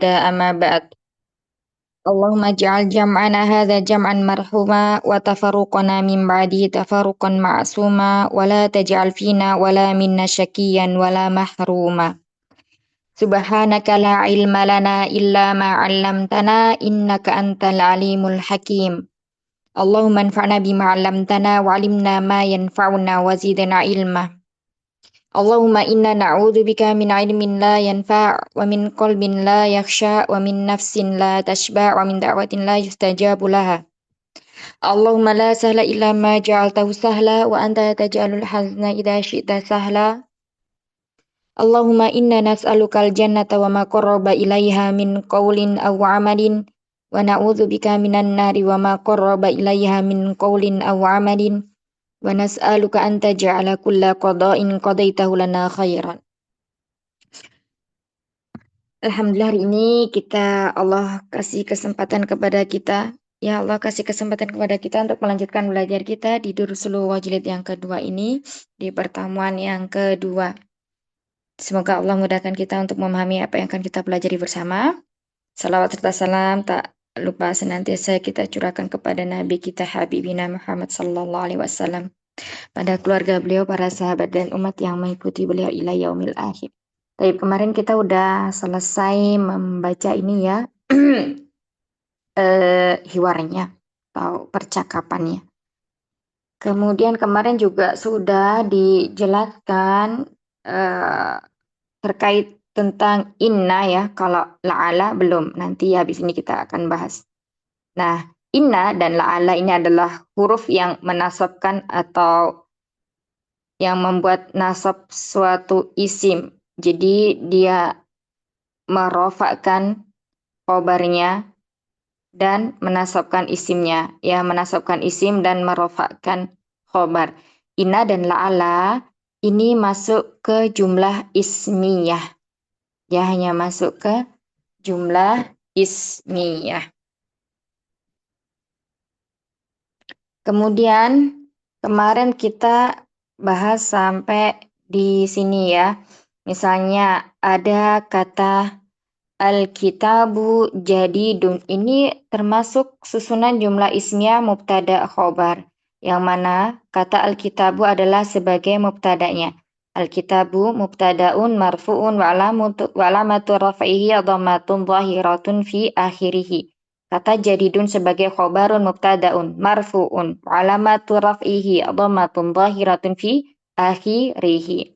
الهدى أما بعد اللهم اجعل جمعنا هذا جمعا مرحوما وتفرقنا من بعده تفرقا معصوما ولا تجعل فينا ولا منا شكيا ولا محروما سبحانك لا علم لنا إلا ما علمتنا إنك أنت العليم الحكيم اللهم انفعنا بما علمتنا وعلمنا ما ينفعنا وزدنا علما اللهم إنا نعوذ بك من علم لا ينفع ومن قلب لا يخشى ومن نفس لا تشبع ومن دعوة لا يستجاب لها اللهم لا سهل إلا ما جعلته سهلا وأنت تجعل الحزن إذا شئت سهلا اللهم إنا نسألك الجنة وما قرب إليها من قول أو عمل ونعوذ بك من النار وما قرب إليها من قول أو عمل ونسألك أن تجعل كل قضاء قضيته لنا خيرا. Alhamdulillah hari ini Allah kasih kesempatan kepada kita. Ya Allah kasih kesempatan kepada kita untuk melanjutkan belajar kita di Durusul Wajilid yang kedua ini. Di pertemuan yang kedua. Semoga Allah mudahkan kita untuk memahami apa yang akan kita pelajari bersama. Salawat serta salam tak lupa senantiasa kita curahkan kepada Nabi kita Habibina Muhammad Sallallahu Alaihi Wasallam. Pada keluarga beliau, para sahabat dan umat yang mengikuti beliau ila yaumil akhir. Tapi kemarin kita udah selesai membaca ini ya, hiwarnya atau percakapannya. Kemudian kemarin juga sudah dijelaskan terkait tentang inna ya, kalau la'ala belum, nanti habis ini kita akan bahas. Nah, inna dan la'ala ini adalah huruf yang menasabkan atau yang membuat nasab suatu isim. Jadi dia merofakkan khobarnya dan menasabkan isimnya. Ya, menasabkan isim dan merofakkan khobar. Inna dan la'ala ini masuk ke jumlah ismiyah. Ya, hanya masuk ke jumlah ismiyah. Kemudian kemarin kita bahas sampai di sini ya. Misalnya ada kata Al-kitabu jadidun. Ini termasuk susunan jumlah ismiyah mubtada khobar. Yang mana kata al-kitabu adalah sebagai mubtadanya. Al-kitabu mubtadaun marfu'un wa alamatu raf'ihi dhammatun zahiratun fi akhirih. Kata jadidun sebagai khobarun mubtadaun marfu'un wa alamatu raf'ihi dhammatun zahiratun fi akhirih.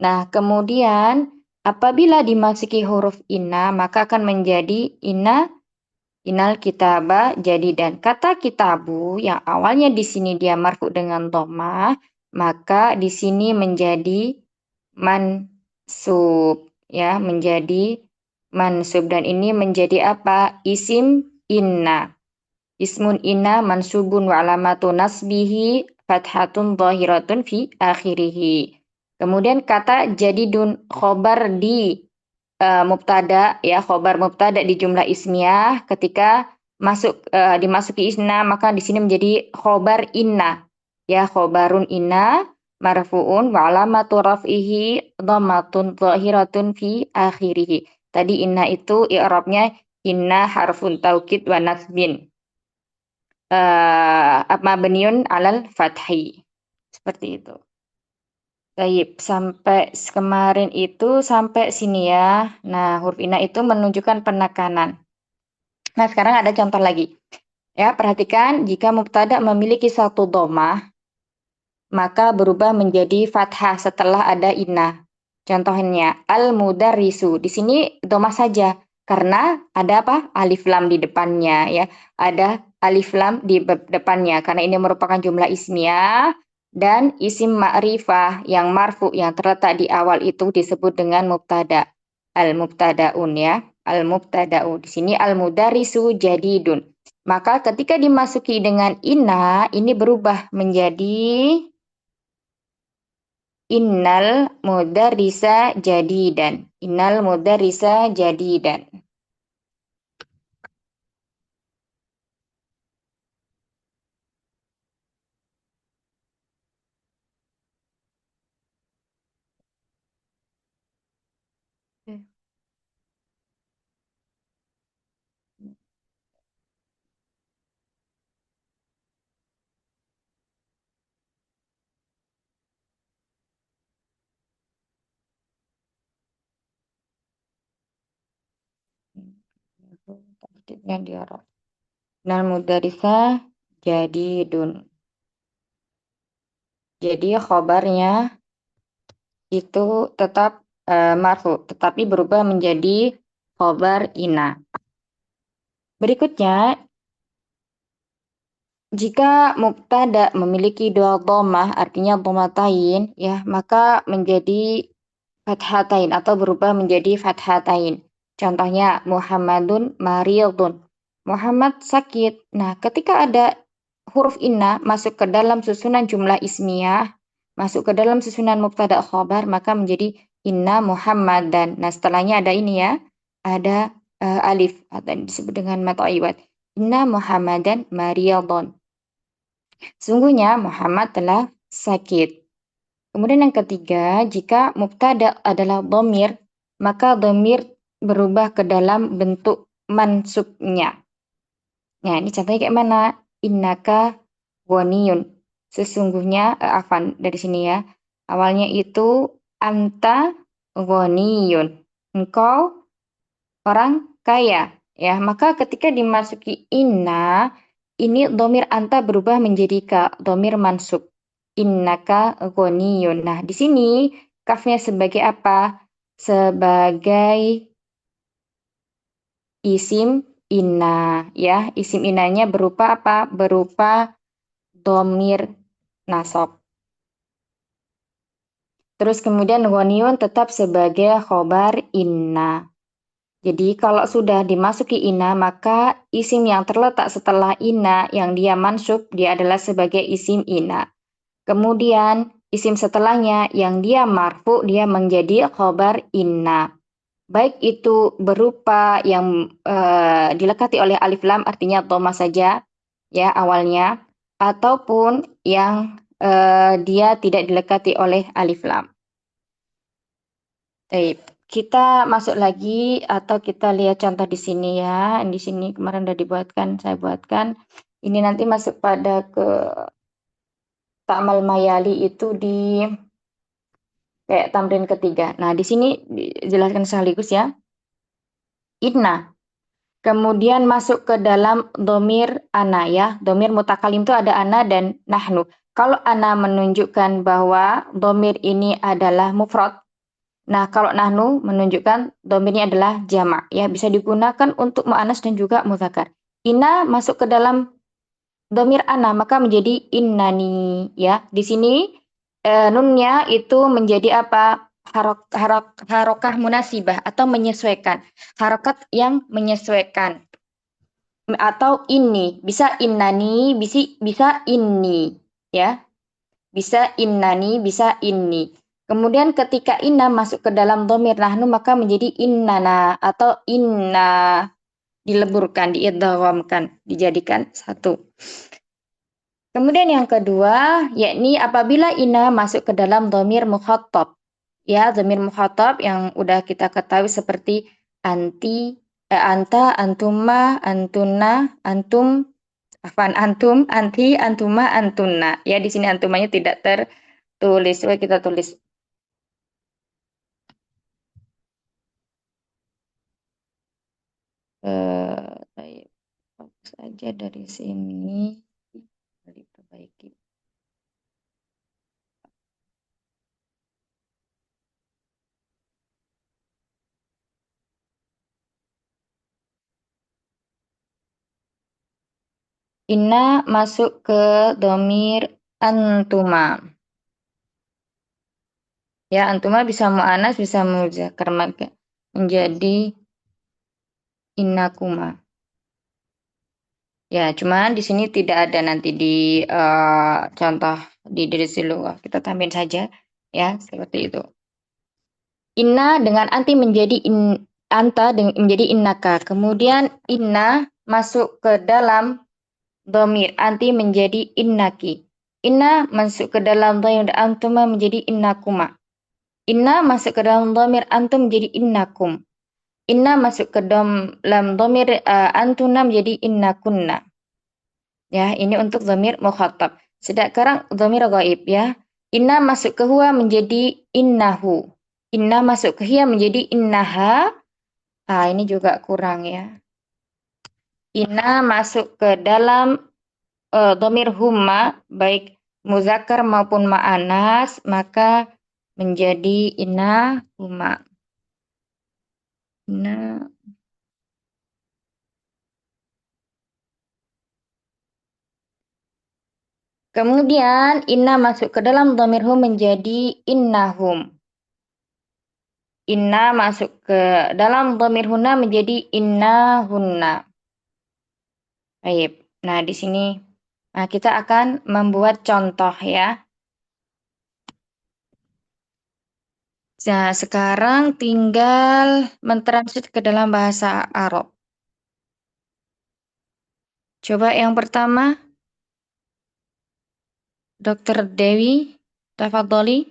Nah, kemudian apabila dimasuki huruf inna, maka akan menjadi innal kitaba jadi dan kata kitabu yang awalnya di sini dia marfu dengan dhammah, maka di sini menjadi mansub ya, menjadi mansub dan ini menjadi apa? Isim inna. Ismun inna mansubun wa alamatu nasbihi fathatun dhahiratun fi akhirih. Kemudian kata jadidun khobar di mubtada ya, khobar mubtada di jumlah ismiyah ketika dimasuki isna maka di sini menjadi khobar inna. Ya, khobarun inna marfuun wa alamatu raf'ihi dhammatun dhahiratun fi akhirih. Tadi inna itu i'rabnya inna harfun taukid wa nasbin. Mabniun alal fathi. Seperti itu. Baik, sampai kemarin itu sampai sini ya. Nah, huruf inna itu menunjukkan penekanan. Nah, sekarang ada contoh lagi. Ya, perhatikan jika mubtada memiliki satu dhammah, maka berubah menjadi fathah setelah ada inna. Contohnya al-mudarrisu. Di sini dhammah saja karena ada apa? Alif lam di depannya ya. Ada alif lam di depannya karena ini merupakan jumlah ismiyah. Dan isim ma'rifah yang marfu yang terletak di awal itu disebut dengan mubtada. Al-mubtadaun ya. Al-mubtada'u. Di sini al-mudarisu jadidun. Maka ketika dimasuki dengan inna, ini berubah menjadi innal mudarrisa jadidan. Innal mudarrisa jadidan. Tasdidnya di Arab. Nal mudarisah jadidun. Jadi khobarnya itu tetap marfu, tetapi berubah menjadi khobar ina. Berikutnya, jika mubtada memiliki dua dhammah, artinya dhammatain, ya, maka menjadi fathatain atau berubah menjadi fathatain. Contohnya Muhammadun mariyadun. Muhammad sakit. Nah, ketika ada huruf inna masuk ke dalam susunan jumlah ismiyah, masuk ke dalam susunan mubtada khobar, maka menjadi inna Muhammadan. Nah, setelahnya ada ini ya, ada alif atau disebut dengan mata iwad. Inna Muhammadan mariyadun. Sungguhnya Muhammad telah sakit. Kemudian yang ketiga, jika mubtada adalah dhamir, maka dhamir berubah ke dalam bentuk mansubnya. Nah, ini contohnya kayak mana? Innaka ghaniyun. Sesungguhnya, afan dari sini ya. Awalnya itu anta ghaniyun. Engkau orang kaya. Ya, maka ketika dimasuki inna, ini dhamir anta berubah menjadi ka, dhamir mansub. Innaka ghaniyun. Nah, di sini kafnya sebagai apa? Sebagai isim inna, ya. Isim innanya berupa apa? Berupa dhamir nasab. Terus kemudian ghaniyun tetap sebagai khobar inna. Jadi kalau sudah dimasuki inna, maka isim yang terletak setelah inna yang dia mansub, dia adalah sebagai isim inna. Kemudian isim setelahnya yang dia marfu, dia menjadi khobar inna. Baik itu berupa yang dilekati oleh alif lam, artinya dhamma saja, ya awalnya, ataupun yang dia tidak dilekati oleh alif lam. Baik, kita masuk lagi atau kita lihat contoh di sini ya. Di sini kemarin udah dibuatkan, saya buatkan. Ini nanti masuk pada ke ta'mal mayali itu di kayak tamrin ketiga. Nah, di sini dijelaskan sekaligus ya. Inna. Kemudian masuk ke dalam domir ana ya. Domir mutakalim itu ada ana dan nahnu. Kalau ana menunjukkan bahwa domir ini adalah mufrad, nah, kalau nahnu menunjukkan domirnya adalah jamak, ya bisa digunakan untuk mu'annas dan juga muzakkar. Inna masuk ke dalam domir ana, maka menjadi innani, ya. Di sini nunnya itu menjadi apa? Harokah munasibah atau menyesuaikan. Harokat yang menyesuaikan. Atau ini, bisa innani, bisa ini, ya. Bisa innani, bisa ini. Kemudian ketika inna masuk ke dalam dhamir nahnu maka menjadi innana atau inna, dileburkan, diidghamkan, dijadikan satu. Kemudian yang kedua yakni apabila inna masuk ke dalam dhamir mukhatab. Ya, dhamir mukhatab yang udah kita ketahui seperti anti, anta, antuma, antuna, antum, afan antum, anti, antuma, antuna. Ya, di sini antumanya tidak tertulis. Coba kita tulis. Saya fokus aja dari sini. Diperbaiki. Inna masuk ke domir antuma. Ya, antuma bisa mu'anas, bisa muzakkar, maka menjadi innakuma. Ya, cuman di sini tidak ada nanti di contoh di diri lughah. Kita tambahin saja ya, seperti itu. Inna dengan anti menjadi anta menjadi innaka. Kemudian inna masuk ke dalam domir anti menjadi innaki. Inna masuk ke dalam domir antuma menjadi innakuma. Inna masuk ke dalam domir antum menjadi innakum. Inna masuk ke dalam domir antuna menjadi innakunna. Ya, ini untuk domir mukhatab. Sedangkan domir ghaib ya. Inna masuk ke huwa menjadi innahu. Inna masuk ke hiya menjadi innaha. Ah, ini juga kurang ya. Inna masuk ke dalam dhamir huma, baik muzakkar maupun ma'anas, maka menjadi inna huma. Inna. Kemudian inna masuk ke dalam dhamir hum menjadi innahum. Inna masuk ke dalam dhamir hunna menjadi innahunna. Baik. Nah, di sini kita akan membuat contoh ya. Nah, sekarang tinggal mentranslate ke dalam bahasa Arab. Coba yang pertama, Dr. Dewi, tafadholi.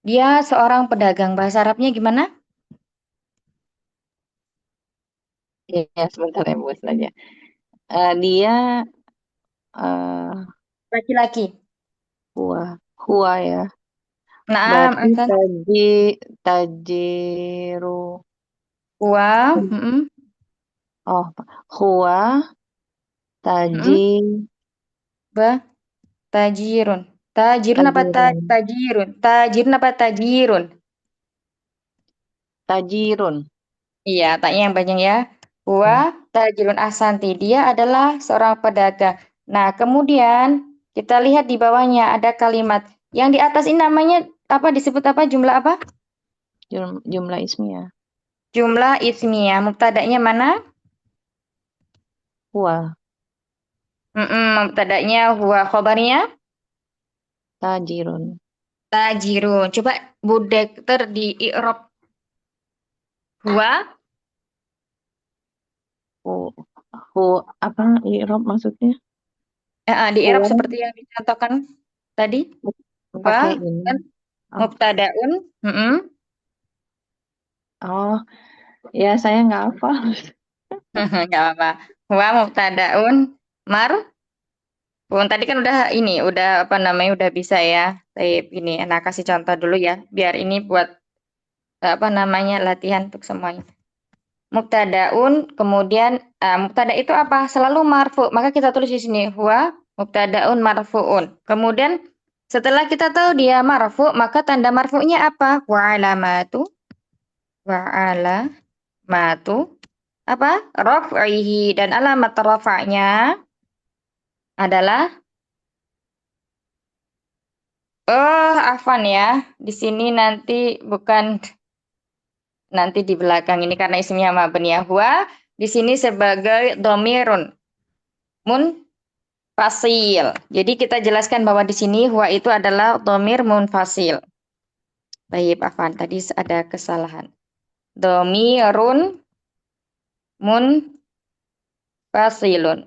Dia seorang pedagang. Bahasa Arabnya gimana? Ya, sebentar ya Bu saja. Dia eh Laki-laki. hua ya. Naam, Berarti Ahsan. tajiru. Wa, Oh, hua taji ba, tajirun. Tajirun apa tajirun. tajirun? Tajirun apa tajirun? Tajirun. Iya, tanya yang banyak ya. Hmm. Tajirun Ahsanti. Dia adalah seorang pedagang. Nah, kemudian kita lihat di bawahnya ada kalimat. Yang di atas ini namanya apa disebut apa? Jumlah apa? Jumlah ismiyah. Jumlah ismiyah. Mubtada'nya mana? Hua Mubtada'nya huwa, khobarnya tajirun. tajirun. Coba Bu Dekter di i'rab huwa. Hu, hu apa i'rab maksudnya? Di i'rab Hua seperti yang dicontohkan tadi. Huwa pakai ini. kan Oh, mubtada'un. oh, ya saya nggak hafal. Nggak apa-apa. Huwa mubtada'un marfu'un. Tadi kan udah ini, udah apa namanya, udah bisa ya. Baik, ini, nah kasih contoh dulu ya, biar ini buat apa namanya latihan untuk semuanya. Mubtadaun, kemudian mubtada itu apa? Selalu marfu. Maka kita tulis di sini huwa mubtadaun marfuun. Kemudian setelah kita tahu dia marfu, maka tanda marfu'nya apa? Wa alamatu apa? Raf'ihi, dan alamat rafa'nya adalah afwan ya. Di sini nanti bukan, nanti di belakang ini karena isimnya mabni ya. Huwa di sini sebagai domirun munfasil. Jadi kita jelaskan bahwa di sini huwa itu adalah domir munfasil. Baik, afwan, tadi ada kesalahan. Domirun munfasilun.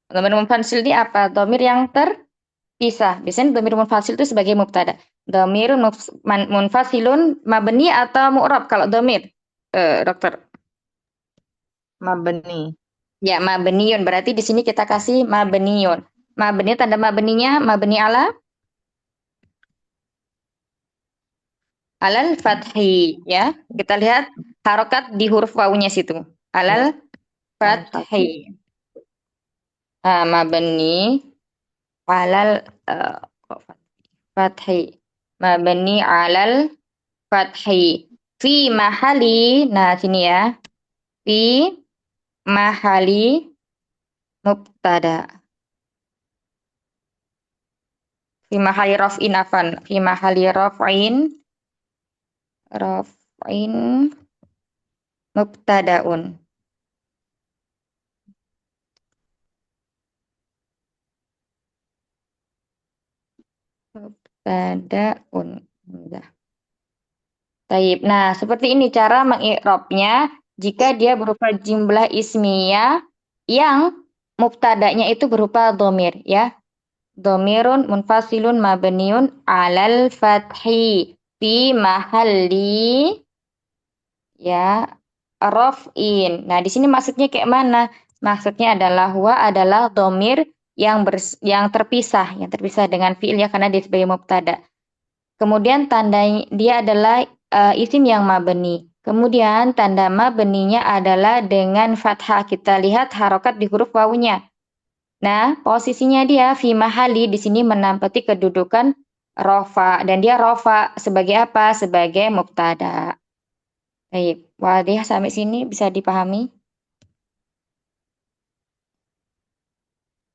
Domir munfasil ini apa? Domir yang terpisah. Biasanya domir munfasil itu sebagai mubtada. Domirun munfasilun mabni atau mu'rab kalau domir, dokter? Mabni. Ya, mabniun. Berarti di sini kita kasih mabniun. Mabni, tanda mabninya mabni alal fathi ya. Kita lihat harokat di huruf wawunya situ. Ya, Alal al-Fatih. fathi. Mabni alal kok fathi. Mabni alal fathi. Fi mahali. Nah, sini ya. Fi mahali mubtada. Fi mahali raf'in afan. Fi mahali raf'in mubtadaun. Mubtadaun. Udah. Taib. Nah, seperti ini cara mengi'rabnya jika dia berupa jumlah ismiyah yang mubtadanya itu berupa domir ya. Domirun munfasilun mabniun alal fathi fi mahalli ya raf'in. Nah, di sini maksudnya kayak mana? Maksudnya adalah huwa adalah domir yang terpisah dengan fi'il ya karena dia sebagai mubtada. Kemudian tanda dia adalah isim yang mabni. Kemudian tanda ma benihnya adalah dengan fathah. Kita lihat harokat di huruf wawunya. Nah, posisinya dia fi mahali di sini menempati kedudukan rofa dan dia rofa sebagai apa? Sebagai mubtada. Baik, wadih sampai sini bisa dipahami?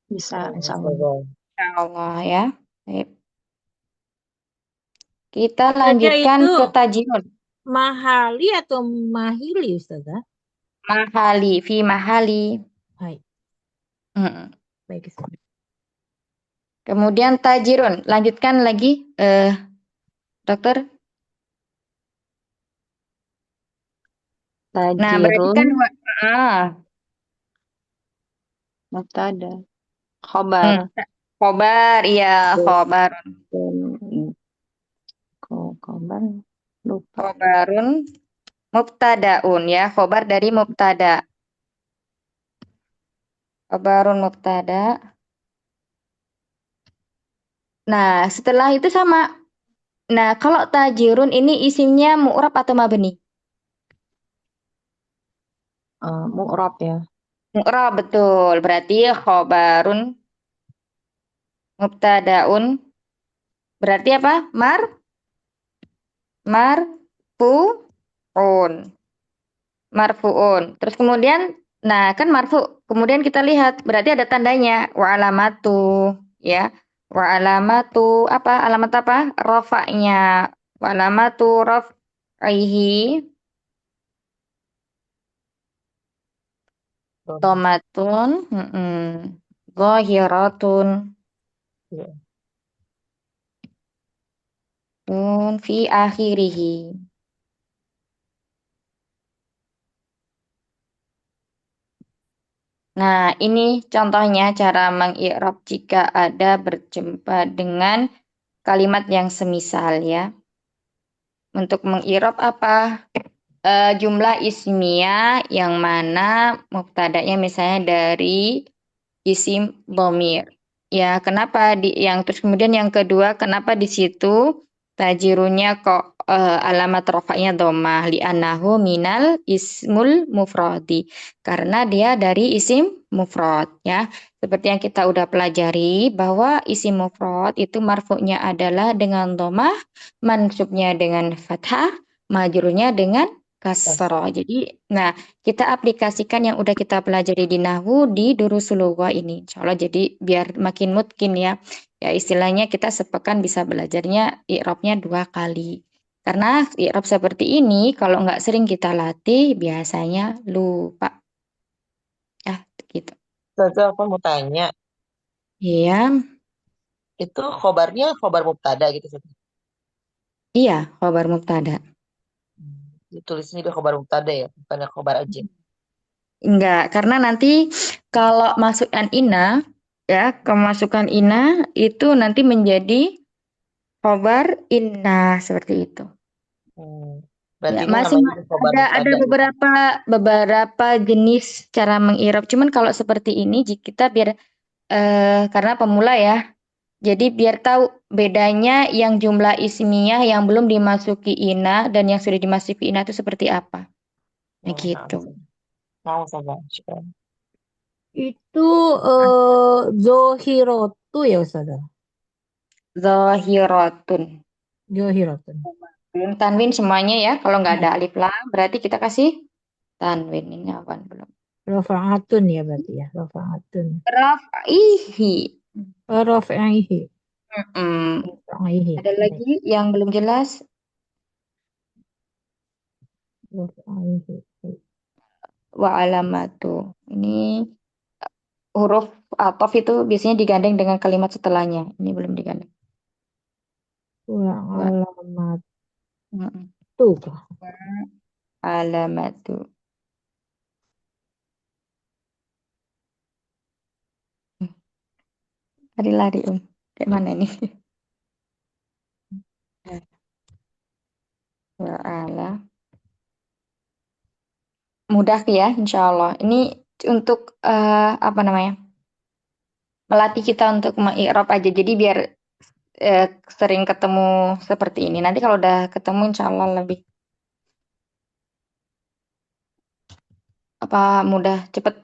Bisa, Oh, insya Allah. Ustazah. Insya Allah ya. Baik. Kita Saja lanjutkan itu ke tajinun. mahali atau mahili, Ustazah? Mahali, fi mahali. Baik, Mm. baik, Ustazah. Kemudian tajirun. Lanjutkan lagi, dokter. Nah, berarti Tajirun, kan ah, mubtada, khobar, khobar, iya khobar. dan khobar, lupa. Khobarun mubtadaun ya, khobar dari mubtada. Khobarun mubtada. Nah, setelah itu sama. Nah, kalau tajirun ini isimnya mu'rab atau mabni? Mu'rab ya. Mu'rab betul. Berarti khobarun mubtadaun. Berarti apa? Marfu'un. Marfu'un. Terus kemudian, nah kan marfu. Kemudian kita lihat, berarti ada tandanya. Wa alamatu. Ya. Wa alamatu, apa? Alamat apa? Rofa'nya. Wa alamatu rof'ihi. Tomatun. Gohiratun. Ya. Fi akhirihi. Nah, ini contohnya cara mengi'rab jika ada berjumpa dengan kalimat yang semisal ya. Untuk mengi'rab apa? Jumlah ismiyah yang mana mubtada'nya misalnya dari isim bomir. Ya, kenapa yang terus kemudian yang kedua, kenapa di situ tajirunya kok alamat rofaknya domah li'annahu minal ismul mufradi. Karena dia dari isim mufrad ya. Seperti yang kita udah pelajari bahwa isim mufrad itu marfuknya adalah dengan domah, mansubnya dengan fathah, majrurnya dengan kasroh. Jadi, nah kita aplikasikan yang udah kita pelajari di Nahwu di Durusul Lughah ini. Insya Allah jadi biar makin mungkin ya. Ya istilahnya kita sepekan bisa belajarnya i'rabnya 2 kali. Karena i'rab seperti ini kalau nggak sering kita latih biasanya lupa. Ya gitu. Ustazah, aku mau tanya, Iya, itu khobarnya khobar mubtada gitu, Ustazah? iya khobar mubtada. Ditulisnya juga khobar mubtada ya, bukannya khobar aja. Enggak, karena nanti kalau masukkan ina ya, kemasukan ina itu nanti menjadi khobar inna seperti itu. Hmm. Ya, Berarti ini masih namanya khobar ada mubtada gitu. beberapa jenis cara mengirab. Cuman kalau seperti ini jika kita biar karena pemula ya. Jadi biar tahu bedanya yang jumlah ismiyah yang belum dimasuki ina dan yang sudah dimasuki ina itu seperti apa. Nah, Oh, nah, gitu. Ustazah. Mau, Ustazah. Syukran. Itu zohirotu ya, Ustazah? Zahiratun. Zohiratun. Belum tanwin semuanya ya. Kalau nggak Ya. ada alif lam berarti kita kasih tanwin. Ini apa belum? Rafa'atun ya berarti ya. Rafa'atun. Raf'ihi. Raf'ihi. Mm-mm. Raf'ihi. Ada Baik. lagi yang belum jelas? Raf'ihi. Baik. Wa alamatu. Ini huruf ataf itu biasanya digandeng dengan kalimat setelahnya. Ini belum digandeng. Wa Wa alamatu mm-mm. kah? Wa alamatu. Lari-lari Kayak mana nih? Wa ala. Mudah ya, insya Allah. Ini untuk apa namanya? Melatih kita untuk mengi'rab aja. Jadi biar sering ketemu seperti ini. Nanti kalau udah ketemu insya Allah lebih Apa mudah cepat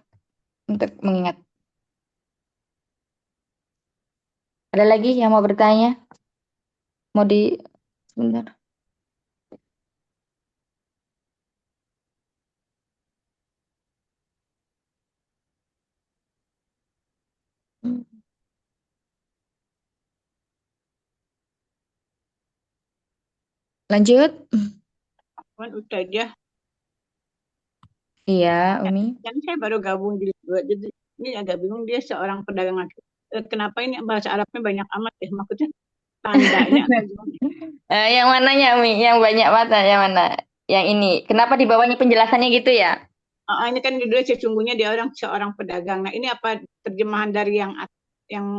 untuk mengingat? Ada lagi yang mau bertanya? Mau di sebentar. Lanjut. Kan Ustazah, Iya, Umi. yang saya baru gabung di dua, jadi ini agak bingung dia seorang pedagang laki. Kenapa ini bahasa Arabnya banyak amat ya? Maksudnya tandanya atau gimana? Yang mananya, Umi? Yang banyak mata, yang mana? Yang ini. Kenapa di bawahnya penjelasannya gitu ya? Ini kan dia sesungguhnya dia seorang pedagang. Nah, ini apa terjemahan dari yang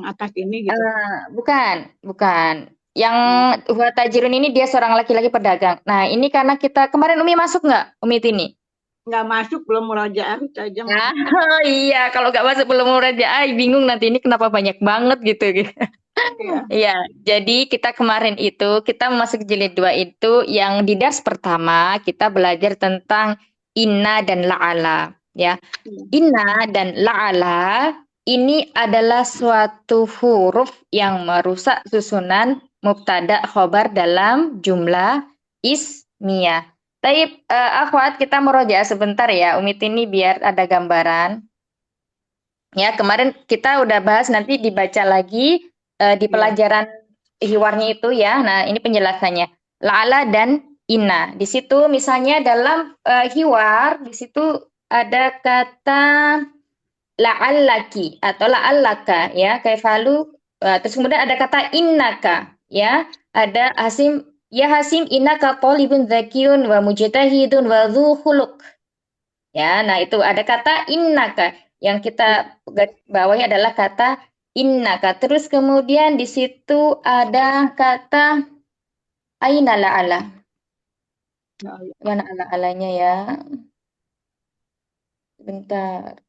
atas ini gitu? Bukan, bukan. Yang Hmm, Huwa Tajirun ini dia seorang laki-laki pedagang. Nah, ini karena kita kemarin Umi masuk nggak, Umi Tini? nggak masuk, belum murojaah Ustazah. Ya, iya. Kalau nggak masuk belum murajaah, bingung nanti ini kenapa banyak banget gitu. Ya. Iya, jadi kita kemarin itu, kita masuk jilid 2 itu yang di dars pertama kita belajar tentang inna dan la'ala. Ya, inna dan la'ala ini adalah suatu huruf yang merusak susunan mubtada khobar dalam jumlah ismiyah. Taib, akhwat kita merojaah sebentar ya, Umit ini biar ada gambaran. Ya, kemarin kita udah bahas nanti dibaca lagi di Iya. pelajaran hiwarnya itu ya. Nah, ini penjelasannya. La'ala dan inna. Di situ misalnya dalam hiwar, di situ ada kata la'allaki atau la'allaka ya, kaifalu terus kemudian ada kata innaka ya. Ada Hasim, ya Hasim innaka talibun dzakiyun wa mujtahidun wa dzu khuluq. Ya, nah itu ada kata innaka. Yang kita bawahi adalah kata innaka. Terus kemudian di situ ada kata aina la'ala. Mana ala-alanya ya? Sebentar.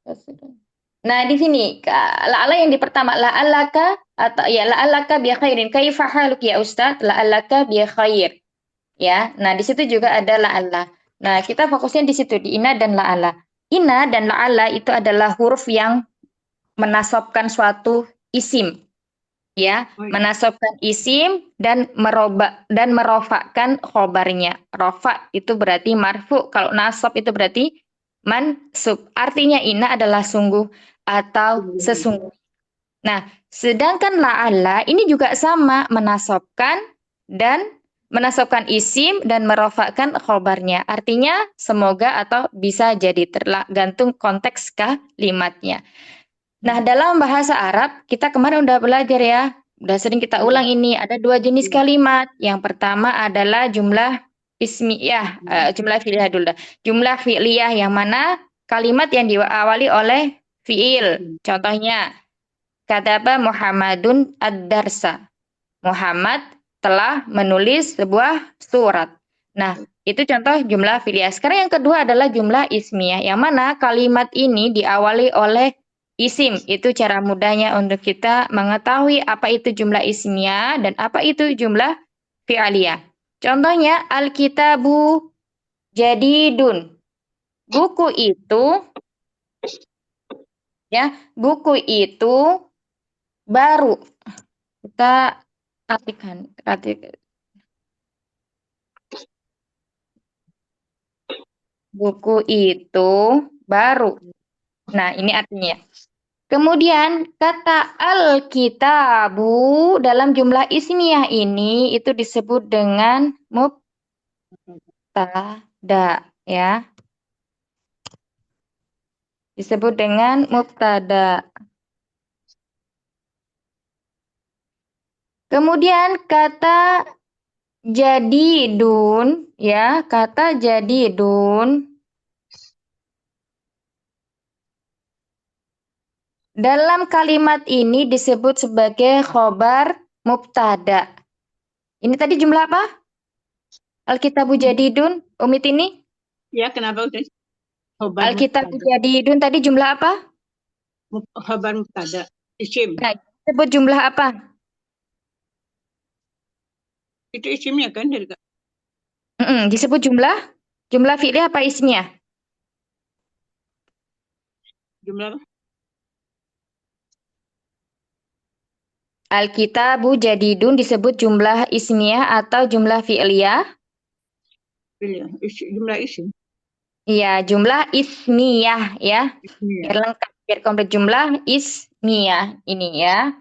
Nah, di sini la'ala yang di pertama la'alaka atau ya la'alaka bi khairin. Kaifa haluk ya Ustaz? La'alaka bi khair. Ya. Nah, di situ juga ada la'ala. Nah, kita fokusnya di situ di inna dan la'ala. Inna dan la'ala itu adalah huruf yang menasabkan suatu isim, ya, menasabkan isim dan merofakkan khobarnya. Rofa itu berarti marfu, kalau nasab itu berarti mansub. Artinya inna adalah sungguh atau sesungguh. Nah, sedangkan la'alla ini juga sama menasabkan dan menasabkan isim dan merofakkan khobarnya. Artinya semoga atau bisa jadi tergantung konteks kalimatnya. Nah, dalam bahasa Arab, kita kemarin udah belajar ya, udah sering kita ulang ini, ada dua jenis kalimat. Yang pertama adalah jumlah ismiyah, jumlah fi'liyah dulu dah. Jumlah fi'liyah yang mana kalimat yang diawali oleh fi'il. Contohnya, kataba Muhammadun ad-darsa. Muhammad telah menulis sebuah surat. Nah, itu contoh jumlah fi'liyah. Sekarang yang kedua adalah jumlah ismiyah, yang mana kalimat ini diawali oleh isim. Itu cara mudahnya untuk kita mengetahui apa itu jumlah ismiyah dan apa itu jumlah fi'aliyah. Contohnya, Alkitabu jadidun. Buku itu, ya, buku itu baru. Kita artikan. Buku itu baru. Nah, ini artinya. Kemudian kata al-kitabu dalam jumlah ismiyah ini itu disebut dengan mubtada ya. Disebut dengan mubtada. Kemudian kata jadidun ya, kata jadidun dalam kalimat ini disebut sebagai khobar mubtada. Ini tadi jumlah apa? Alkitabu jadidun, Umit ini? Ya, kenapa udah khobar Alkitabu mubtada? jadidun tadi jumlah apa? Khobar mubtada. Isim. Nah, disebut jumlah apa? Itu isimnya kan dari Disebut jumlah fi'liyah apa ismiyah? Jumlah apa? Al-kitabu jadidun disebut jumlah ismiyah atau jumlah fi'liyah? Iya, jumlah isim. Iya, jumlah ismiyah ya. Iya. Biar lengkap, biar komplit jumlah ismiyah ini ya.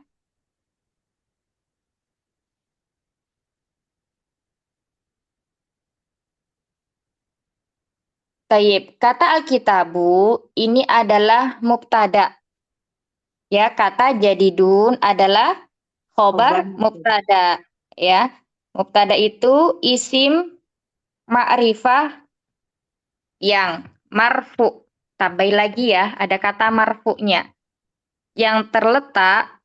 Taib, kata al-kitabu ini adalah mubtada. Ya, kata jadidun adalah Khobar. khobar mubtada. Ya, mubtada itu isim ma'rifah yang marfu. Tambahin lagi ya, ada kata marfu'nya. Yang terletak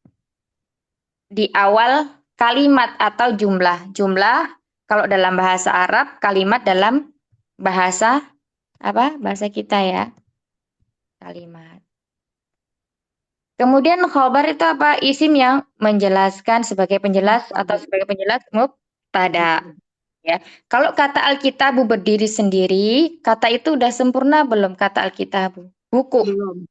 di awal kalimat atau jumlah. Jumlah kalau dalam bahasa Arab, kalimat dalam bahasa apa? Bahasa kita ya. Kalimat. Kemudian khobar itu apa? Isim yang menjelaskan sebagai penjelas atau sebagai penjelas mubtada. Ya. Kalau kata Alkitabu berdiri sendiri, kata itu udah sempurna belum kata Alkitabu? Buku. Belum.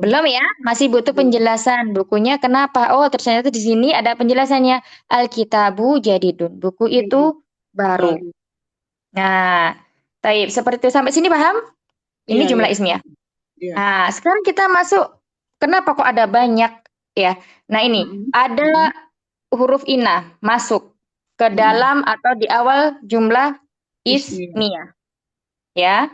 Belum ya, masih butuh Belum. penjelasan. Bukunya kenapa? Oh, ternyata di sini ada penjelasannya. Alkitabu jadidun. Buku itu baru. Baru. Nah, taib. Seperti itu. Sampai sini paham? Ini Iya, jumlah iya. ismiyah. Iya. Nah, sekarang kita masuk. Kenapa kok ada banyak ya? Nah, ini Mm-mm. ada huruf inah masuk ke Mm-mm. dalam atau di awal jumlah Ismiyah. ismiyah. Ya.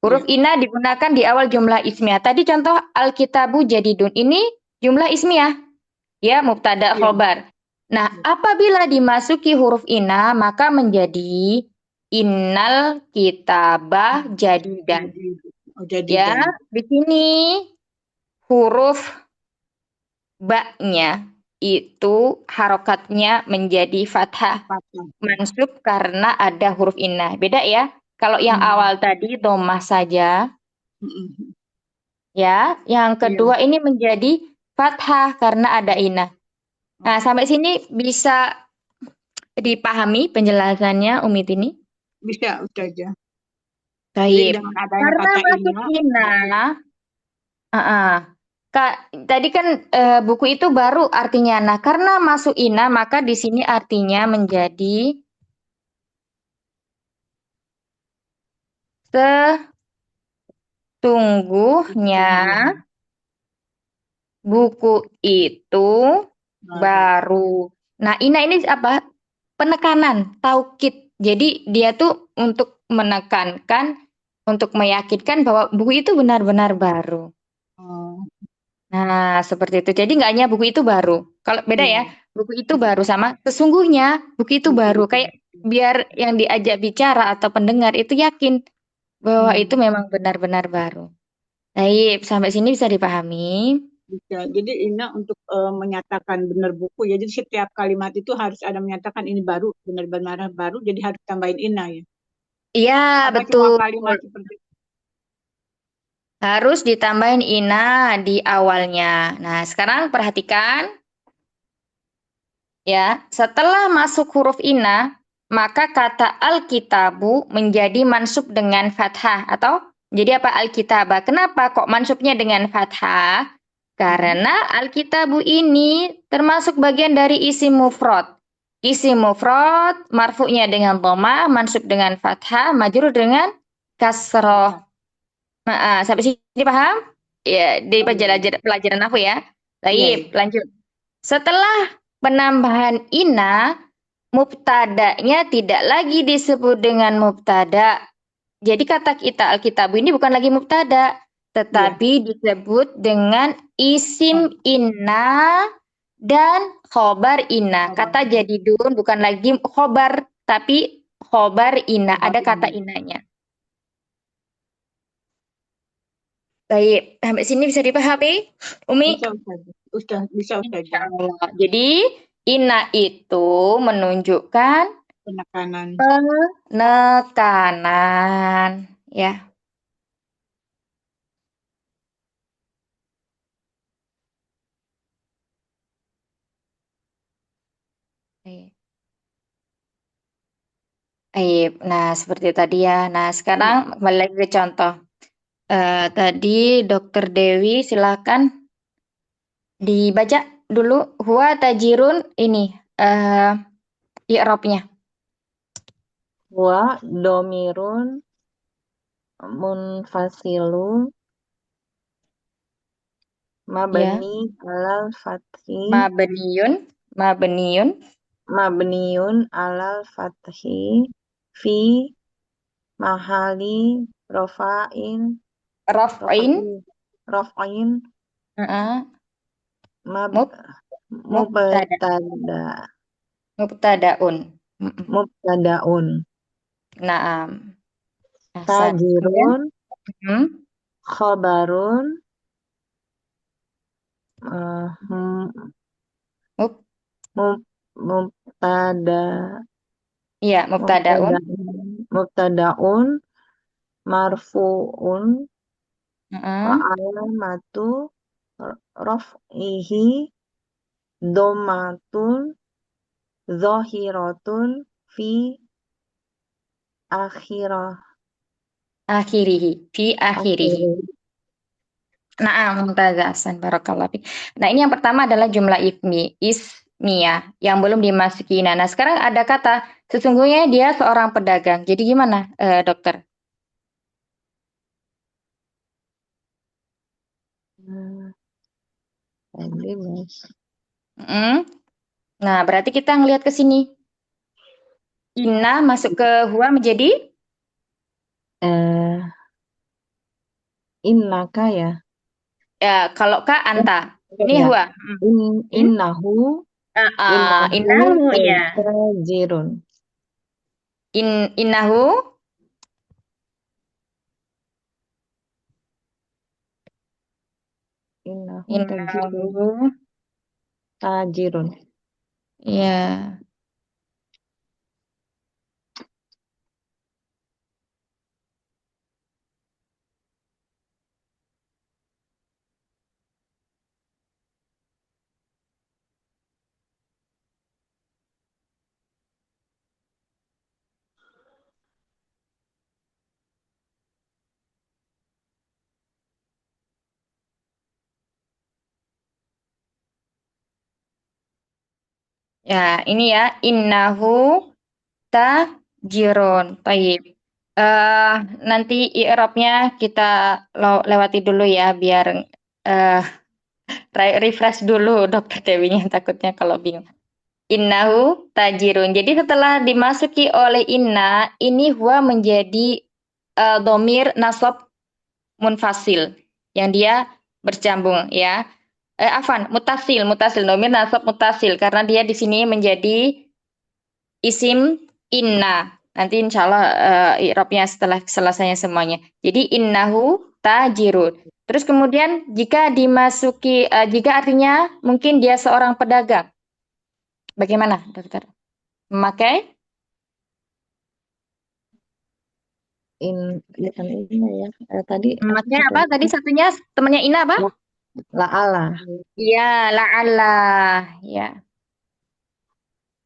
Huruf Iya. inah digunakan di awal jumlah ismiyah. Tadi contoh Alkitabu jadidun. Ini jumlah ismiyah. Ya, mubtada Iya. khobar. Nah, Iya. apabila dimasuki huruf inah, maka menjadi innal kitabah jadidan. Jadi Ya, dan. di sini huruf ba-nya itu harokatnya menjadi fathah. Mansub karena ada huruf inah. Beda ya. Kalau yang awal tadi dhammah saja, Mm-mm. ya. Yang Iya. kedua ini menjadi fathah karena ada inah. Nah, sampai sini bisa dipahami penjelasannya Umi Tini? Bisa, Ustazah. Jadi Baik. dengan adanya Karena kata masuk inna, inah, Kak, tadi kan buku itu baru artinya. Nah, karena masuk inah, maka di sini artinya menjadi sesungguhnya buku itu baru. Nah, inah ini apa? Penekanan, taukid. Jadi dia tuh untuk menekankan, untuk meyakinkan bahwa buku itu benar-benar baru. Oh, Nah, seperti itu. Jadi nggak hanya buku itu baru. Kalau beda iya. ya, buku itu baru sama sesungguhnya buku itu baru. Kayak biar yang diajak bicara atau pendengar itu yakin bahwa itu memang benar-benar baru. Baik, sampai sini bisa dipahami. Bisa. Jadi inna untuk menyatakan benar buku ya. Jadi setiap kalimat itu harus ada menyatakan ini baru, benar-benar baru. Jadi harus tambahin inna ya. Iya, Apa cuma betul. kalimat seperti itu? Harus ditambahin ina di awalnya. Nah, sekarang perhatikan ya. Setelah masuk huruf ina, maka kata alkitabu menjadi mansub dengan fathah atau jadi apa alkitabah. Kenapa kok mansubnya dengan fathah? Karena alkitabu ini termasuk bagian dari isim mufrad. Isim mufrad marfu'nya dengan dhamma, mansub dengan fathah, majrur dengan kasroh. Nah, sampai sini paham? Ya, di pelajaran aku ya. Iya, Baik, lanjut. Setelah penambahan ina, mubtada'nya tidak lagi disebut dengan mubtada. Jadi kata kita Alkitab ini bukan lagi mubtada, tetapi disebut dengan isim inna dan khobar inna. Kata jadidun bukan lagi khobar, tapi khobar inna. Ada kata inanya. Baik, sampai sini bisa dipahami, Umi? bisa Ustaz. Bisa Ustaz. Insyaallah. Jadi, inna itu menunjukkan Penekanan. penekanan, ya. Baik. Nah, seperti tadi ya. Nah, sekarang kembali lagi ke contoh. Tadi Dokter Dewi silakan dibaca dulu. Huwa tajirun ini i'rabnya. Wa domirun munfasilun Ya, mabni alal fathi mabniyun mabniun alal fathi fi mahali rofa'in raf'in rofa'in heeh, mab mub mubtada mubtada mubtadaun. Mm-mm. mubtadaun Naam. Ahsan. Kemudian tajirun hmm, khobarun eh, m- mub mub- mubtada iya mubtadaun. mubtadaun marfuun wa Heeh. alamatu raf'ihi dhammatun zahiratun fi akhirah Fi akhirihi. akhirih. Naam, mumtazah. Ahsan, barakallahu fiik. Nah, ini yang pertama adalah jumlah ismiyah yang belum dimasuki. Nah, sekarang ada kata sesungguhnya dia seorang pedagang. Jadi gimana, dokter? Hmm, tadi Mas. Mm. Nah, berarti kita ngelihat ke sini. Inna masuk ke huwa menjadi eh innaka ya. kalau ka anta. Ini Ya. huwa. In, Innahu innahu iya. tajirun. Innahu Innahu tajirun. innahu Tajirun. ya. Ya, ini ya innahu tajirun. Taib. Eh nanti i'rabnya kita lewati dulu ya biar eh refresh dulu Dokter Dewinya takutnya kalau bingung. Innahu tajirun. Jadi setelah dimasuki oleh inna, ini huwa menjadi domir nasab munfasil yang dia bercambung ya. Mutasil domir nasab mutasil karena dia di sini menjadi isim inna. Nanti insya Allah i'rabnya setelah selesainya semuanya. Jadi innahu tajirun. Terus kemudian jika dimasuki, jika artinya mungkin dia seorang pedagang. Bagaimana dokter? Memakai Bukan ini ya. Tadi memakai satu apa? Tadi satunya temannya Ina apa? la'ala. Iya, la'alla. Ya,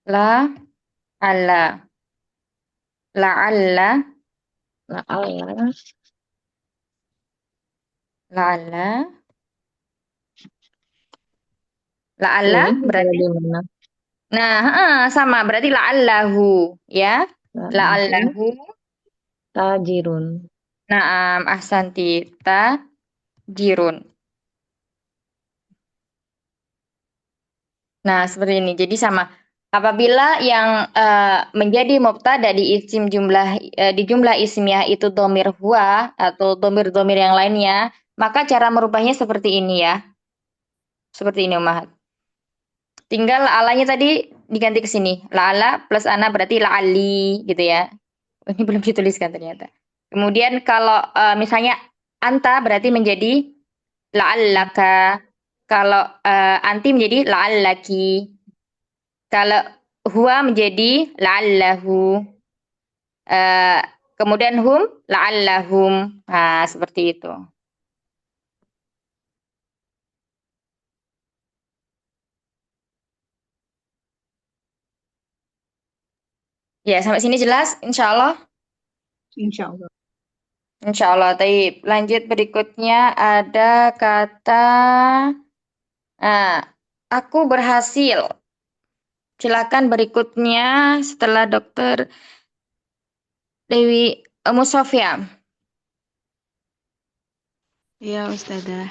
la alla. La'alla, La'ala. la'alla. La'alla Ini ada berarti di mana? nah, sama berarti la'allahu ya. La'allahu La'allahu. tajirun. Naam, ahsanti. Tajirun. Nah, seperti ini. Jadi sama. Apabila yang menjadi mubtada di isim di jumlah ismiyah itu domir huwa atau domir-domir yang lainnya, maka cara merubahnya seperti ini ya. Seperti ini Umahat. Tinggal la'alanya tadi diganti ke sini. La'ala plus ana berarti la'ali gitu ya. Ini belum dituliskan ternyata. Kemudian kalau misalnya anta berarti menjadi la'allaka. Kalau anti menjadi la'allaki. Kalau huwa menjadi la'allahu. Eh, kemudian hum la'allahum. Nah, seperti itu. Ya, sampai sini jelas insya Allah. Insya Allah. Insya Allah. Taib. Lanjut berikutnya ada kata aku berhasil. Silakan berikutnya setelah Dokter Dewi Musofia. Ya, Ustazah.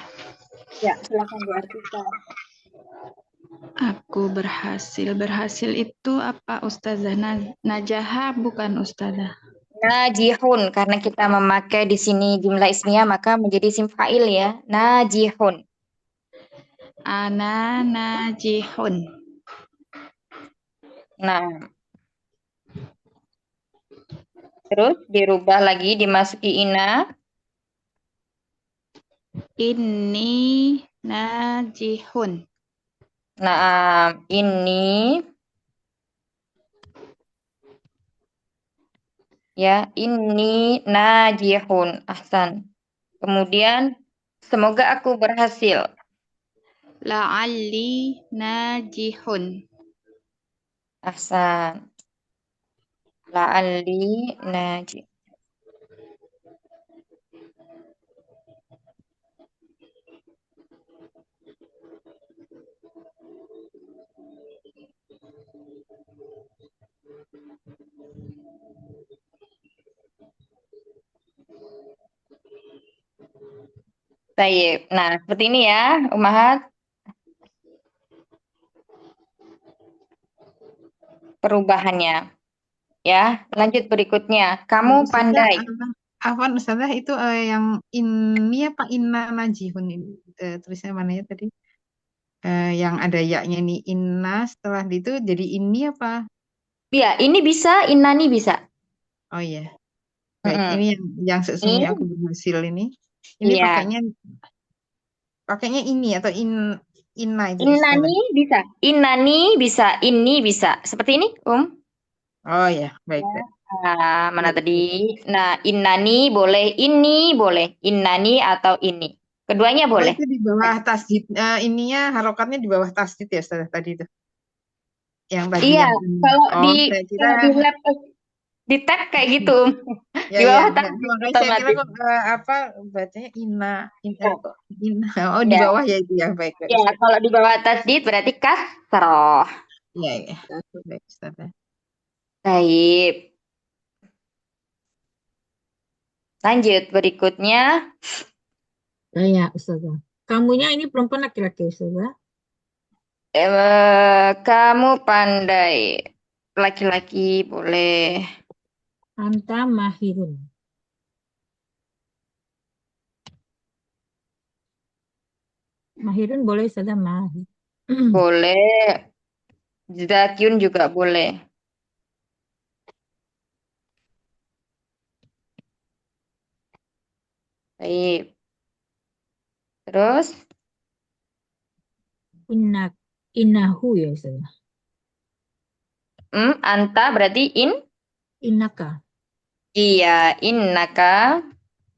Ya, silakan diartikan. Aku berhasil. Berhasil itu apa, Ustazah? Najaha bukan, Ustazah? Najihun, karena kita memakai di sini jumlah ismiyah maka menjadi isim fa'il ya. Najihun. Ana najihun. Nah, terus dirubah lagi dimasuki ina. Inni najihun. Nah, ini ya, ini najihun. Ahsan. Kemudian semoga aku berhasil. La'alli najihun. Ahsan. La'alli najih. Baik. Nah, seperti ini ya, Umahat. Perubahannya. Ya, lanjut berikutnya. Kamu Ustazah, pandai. Afwan Ustazah itu yang ini apa inna najihun ini tulisnya mana ya tadi? Yang ada yaknya nih inna setelah itu jadi ini apa? Ya, ini bisa, innani bisa. Oh iya. Baik, Mm-mm. ini yang sesungguhnya Ini, aku berhasil ini. Ini iya. pakainya ini atau inna itu Ustazah. Innani bisa. Innani bisa. Ini bisa. Seperti ini, Oh ya, baik, baik. Nah, mana Baik, tadi? baik. Nah, innani boleh. Ini boleh. Innani atau ini. Keduanya Oh boleh. itu di bawah tasdid ininya harokatnya di bawah tasdid ya Ustazah tadi itu. Yang tadi Iya, yang ini. kalau Oh, saya kira di laptop di tab kayak gitu. ya Di ya bawah tab enggak. Makanya saya kira otomatis. kok apa bacanya Oh, kok ina. Oh di ya. bawah ya itu ya. Baik, baik Ya, Ustaz. kalau di bawah tasdid berarti kasroh. Iya, iya. Baik Ustaz. Baik. Lanjut berikutnya. Ya, Ustazah. Kamunya ini perempuan laki-laki, Ustazah. Kamu pandai. Laki-laki boleh. Anta mahirun. Mahirun boleh, Ustazah, mahir. Boleh. Zakyun juga boleh. Baik. Terus, Innahu ya, Ustazah. anta berarti Innaka iya,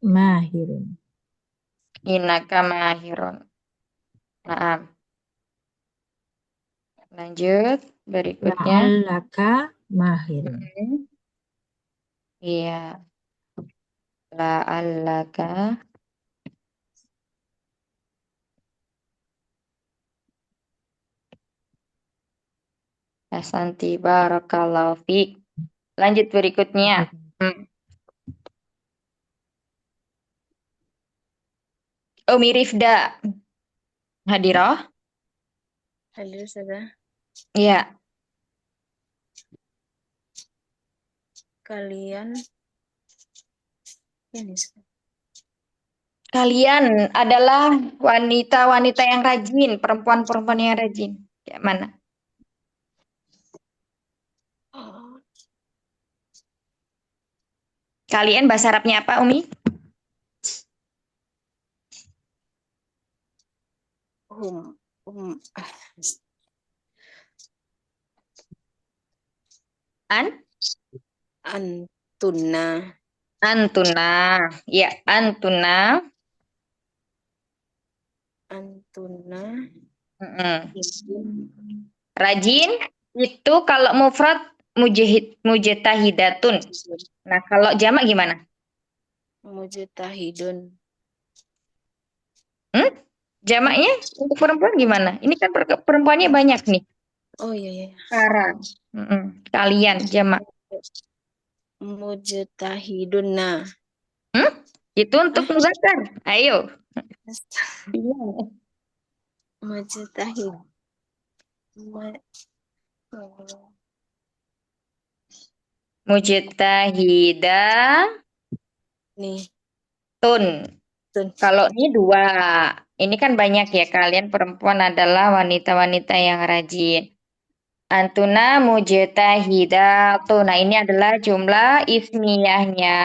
mahirun. innaka mahirun. Nah, lanjut berikutnya. La'allaka mahirun. Iya, la'allaka. Asanti barakallahu fiik. Lanjut berikutnya. Umi Rifda. Hadirah? Hadir Ustazah. Iya. Kalian ini Kalian adalah wanita-wanita yang rajin, perempuan-perempuan yang rajin. Kayak mana? Kalian bahasa Arabnya apa, Umi? Antuna. Antuna. Ya, antuna. Antuna. Rajin itu kalau mufrad mujtahidatun. Nah, kalau jamak gimana? mujtahidun. Hmm? Jamaknya untuk perempuan gimana? Ini kan perempuannya banyak nih. Oh iya iya. Sekarang. Kalian jamak. Mujtahidunna. Itu untuk muzakkar. Ayo. Mujtahid. Mujtahidatun. Nih, tun. Kalau ini dua. Ini kan banyak ya. Kalian perempuan adalah wanita-wanita yang rajin. Antuna mujtahidatun. Nah, ini adalah jumlah ismiyahnya.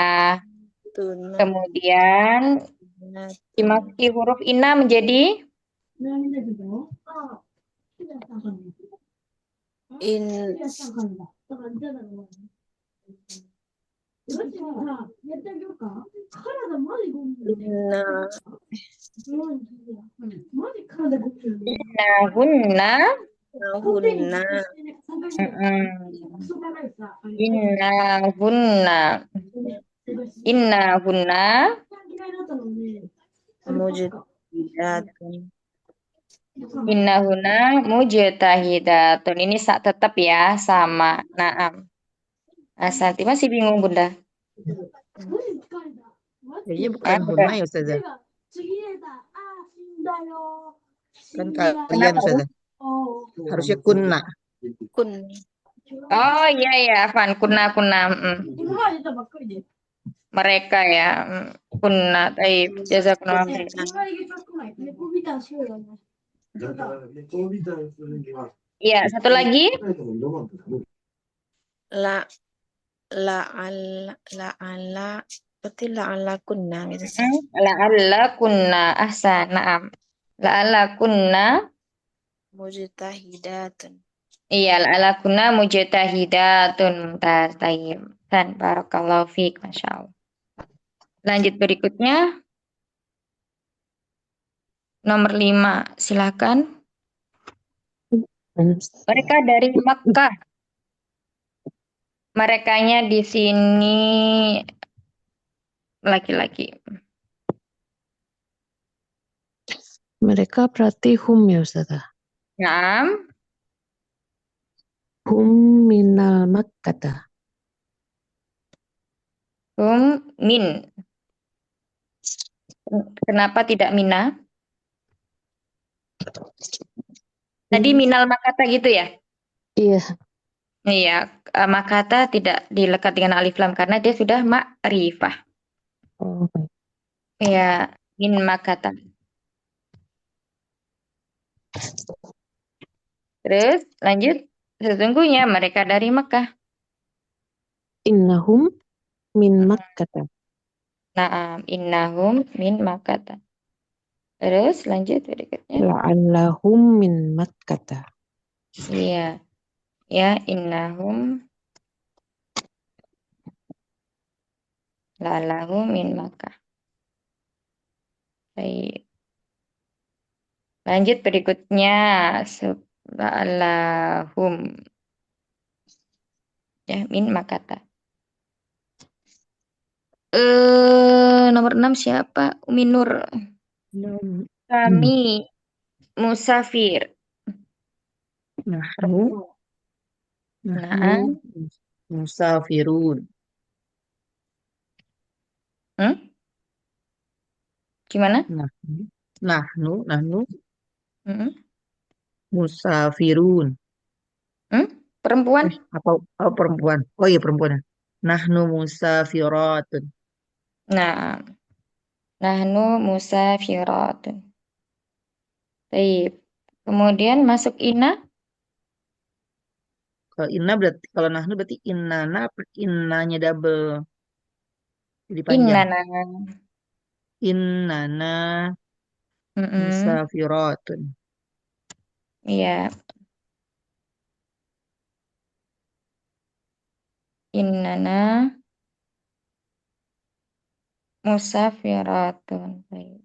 Tuna. Kemudian dimasuki huruf inna menjadi In inna innahunna. hunna Innahunna. Innahunna. mujtahidatun. Innahunna mujtahidatun. Ini tetap ya sama. Naam. Asanti masih bingung Bunda? Kayaknya bukan Bunda. hunna ya Ustazah. Kan kalian Kenapa? Ustazah. Harusnya kunna. Kun. Oh iya ya, Afan. Kunna. Mereka ya. Kunna. Taib. Jazakumullah khair. Iya, satu lagi. La'alla berarti la'alla kunna gitu. La'alla kunna. Ahsan. Naam. La'alla kunna. Mujtahidatun. Iya, la'alla kunna mujtahidatun. Mumtaz. Taib. Dan barakallahu fiik. Masya Allah. Lanjut berikutnya. Nomor 5. Silakan. Mereka dari Makkah. Merekanya di sini laki-laki. Mereka berarti hum ya Ustazah. Naam. Hum minal Makkata. Min. Kenapa tidak mina? Tadi minal makata gitu ya? Iya. Iya, makata tidak dilekat dengan alif lam karena dia sudah ma'rifah. Oh, baik. Iya, min makata. Terus lanjut, sesungguhnya mereka dari Mekah. Innahum min Makkata. Naam, innahum min makata. Terus lanjut berikutnya. La'allahum min Makkata. Iya, ya innahum la'allahum min Makkah. Baik. Lanjut berikutnya. La'allahum. Ya, min makata. Nomor 6 siapa? Umi Nur. Kami musafir. Nahnu Nah, musafirun. gimana? Nahnu Mm-mm. musafirun. Perempuan? Apa perempuan? Oh iya perempuan. Nahnu musafiratun. Nah, nahnu musafiratun. Baik. Kemudian masuk ina. Kalau inna berarti kalau nahnu berarti innana innanya double. Jadi panjang. Innana. Innana Mm-mm. musafiratun. Iya. Innana musafiratun. Baik.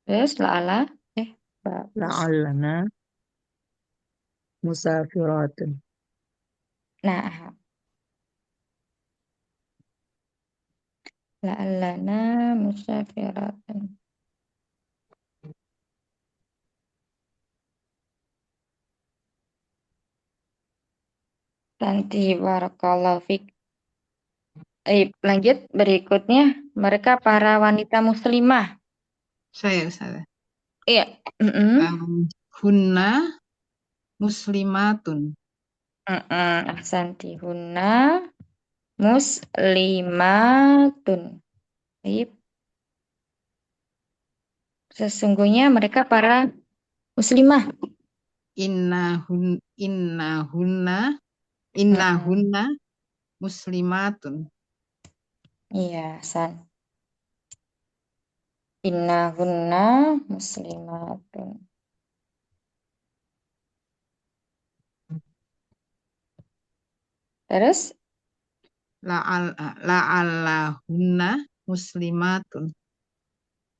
Terus la'ala. Bagus. La'allana musafiratun. Nah, la'allana musafiratan. Nanti barakallahu fik. Lanjut berikutnya, mereka para wanita muslimah. Saya Ustazah. Iya. Hunna muslimatun. Ahsanti. Hunna muslimatun. Baik. Sesungguhnya mereka para muslimah. Innahunna muslimatun. Iya, San. Innahunna muslimatun. Terus La'allahunna muslimatun.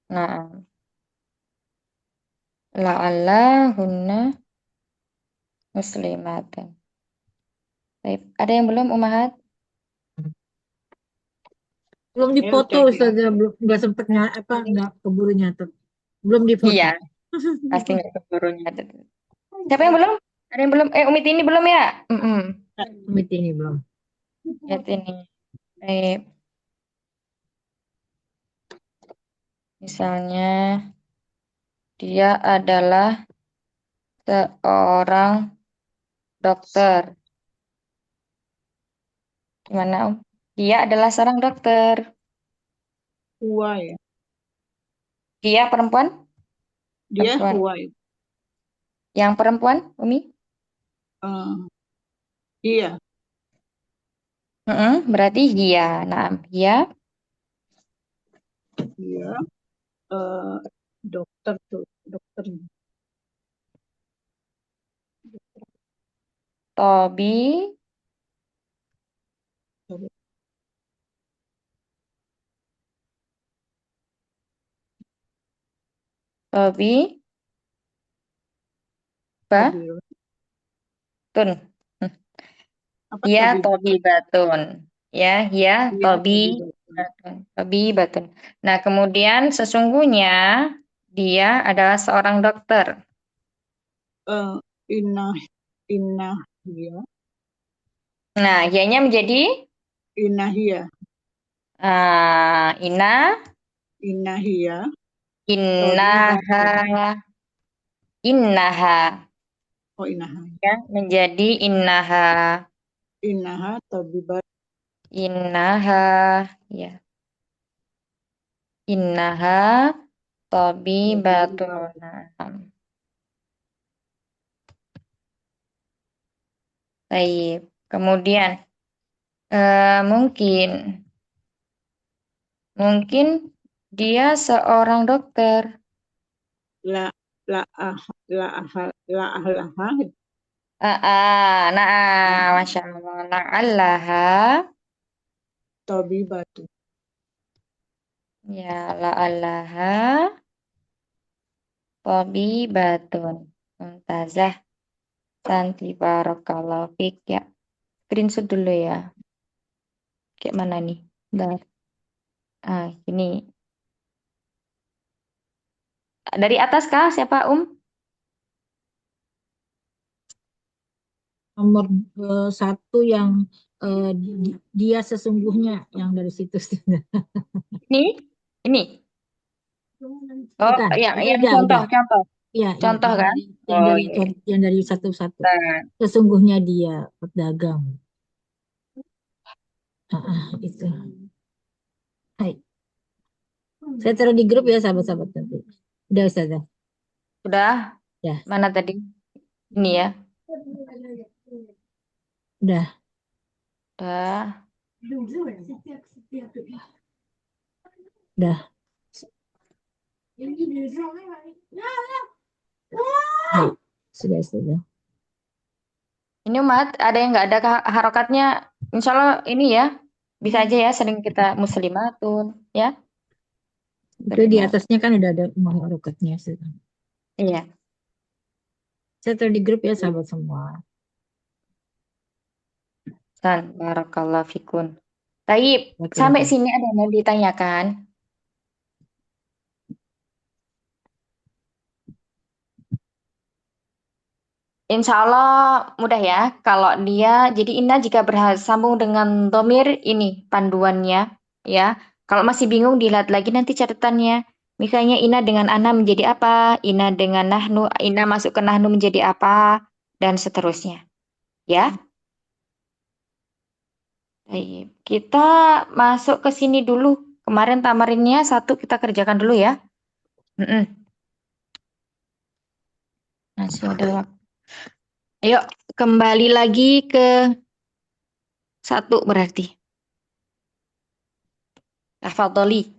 nah, la'allahunna muslimatun. Baik. Ada yang belum, Umahat? Belum Ya, dipoto Ustazah. Ustazah, belum nggak sempet nggak keburu nyatet. Belum difoto. Iya, pasti nggak keburu nyatet. Siapa yang belum? Ada yang belum? Umi ini belum ya? Meet ini belum. Lihat ini. Baik. Misalnya dia adalah seorang dokter. Gimana, Om? Dia adalah seorang dokter. Huwa ya. Dia perempuan? Dia Perempuan. huwa ya. Yang perempuan, Umi? Iya. Berarti dia. Nah, dia Dia dokter tuh, dokter. Tobi Tobi Tabir. Batun. Apa Ya, tabib? Tobi Batun. Ya, ya, Iya, Tobi tabib. Batun. Tobi Batun. Nah, kemudian sesungguhnya dia adalah seorang dokter. Inah, inah, iya, Nah, ianya menjadi inahia, Ina, inahia, Innaha, Innaha. oh inaha, Ya, menjadi Innaha. inaha tabibat, Innaha, ya. Innaha Tabibatun. Baik. Kemudian mungkin dia seorang dokter. la, la, la, la, ahlaha, Masya Allah. La'allaha. tabibatu, Ya, la'allaha Tabibatun. Mumtazah. Santi barakallahu fik ya. Screenshot dulu ya. Kayak mana nih? Bentar. Ini. Dari atas kah? Siapa, Nomor 1 yang dia sesungguhnya yang dari situ. Ini? Ini? Oh, Bukan, yang udah. contoh. Iya, Contoh kan? Oh, iya. yang dari satu-satu. Nah, Sesungguhnya dia pedagang. Itu. Hai. Saya taruh di grup ya sahabat-sahabat nanti. Udah Ustazah. udah. Ya. Mana tadi? Ini ya. Udah. Udah. Udah. Hai. Sudah. Ini Umat, ada yang nggak ada harokatnya? Insya Allah ini ya. Bisa aja ya, sering kita muslimatun. Ya. Itu di atasnya kan udah ada harokatnya. Iya. Saya taruh di grup ya sahabat semua. San, barakallahu fikun. Taib, Oke, sampai oke. sini ada yang mau ditanyakan? Insya Allah mudah ya. Kalau dia, jadi inna jika bersambung dengan domir ini panduannya ya. Kalau masih bingung dilihat lagi nanti catatannya. Misalnya inna dengan ana menjadi apa, inna dengan nahnu, inna masuk ke nahnu menjadi apa, dan seterusnya. Ya, baik. Kita masuk ke sini dulu. Kemarin tamarinnya satu kita kerjakan dulu ya. Mm-mm. Masih ada waktu. Ayo kembali lagi ke satu berarti. Tafadholi.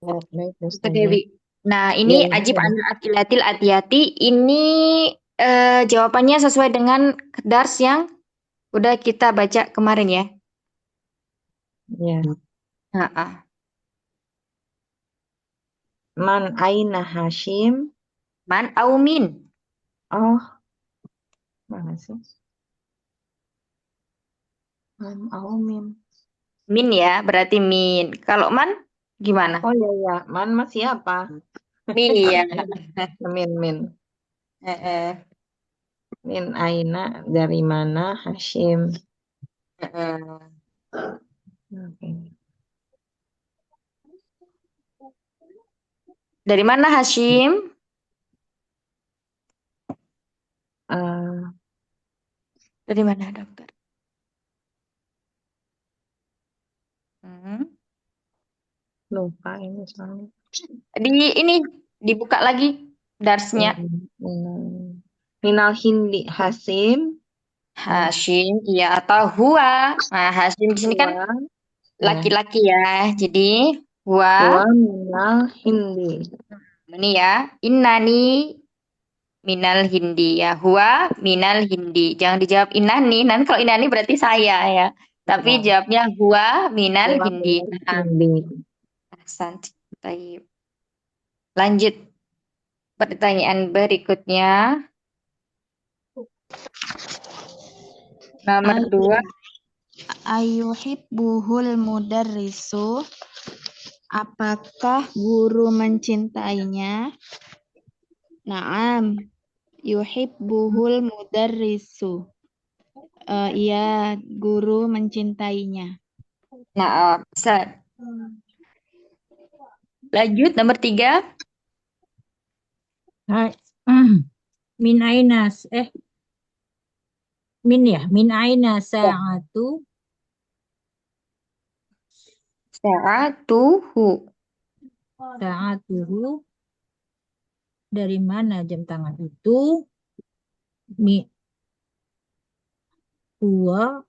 Ya, baik, Dokter Ustazah. Dewi. Nah, Ya, ini ya, ajib ya. an akilatil atiyati. Ini jawabannya sesuai dengan dars yang udah kita baca kemarin ya. Ya. Nah, Man aina Hashim? man au min. Oh, mana sih? Man au mim. Min ya, berarti min. Kalau man gimana? Oh ya ya, man mas siapa? Iya. Min. Heeh, Min aina dari mana Hashim? heeh. Oke. Dari mana Hashim? Eh, Dari mana dokter? Hmm. lupa ini soalnya. Ini dibuka lagi darsnya. Minal Hindi Hasim. Hashim, iya atau huwa. Nah, Hashim di sini kan Wa laki-laki ya. Jadi huwa Wa minal Hindi. ini ya. Innani minal hindi ya. Huwa minal hindi. Jangan dijawab inani. Nanti kalau inani berarti saya ya. Tapi Ya. jawabnya huwa minal Wa hindi. minal Nah, Hindi. Hasan. Baik. Lanjut pertanyaan berikutnya. Nomor Ay- 2. Ayuhibbuhul mudarrisu. Apakah guru mencintainya? Naam, yuhibbuhul mudarrisu. Iya, guru mencintainya. Nah, Ustaz. Lanjut nomor 3. Hai. Min aina min aina sa'atu Sa'atuhu. sa'atuhu dari mana jam tangan itu? Mi huwa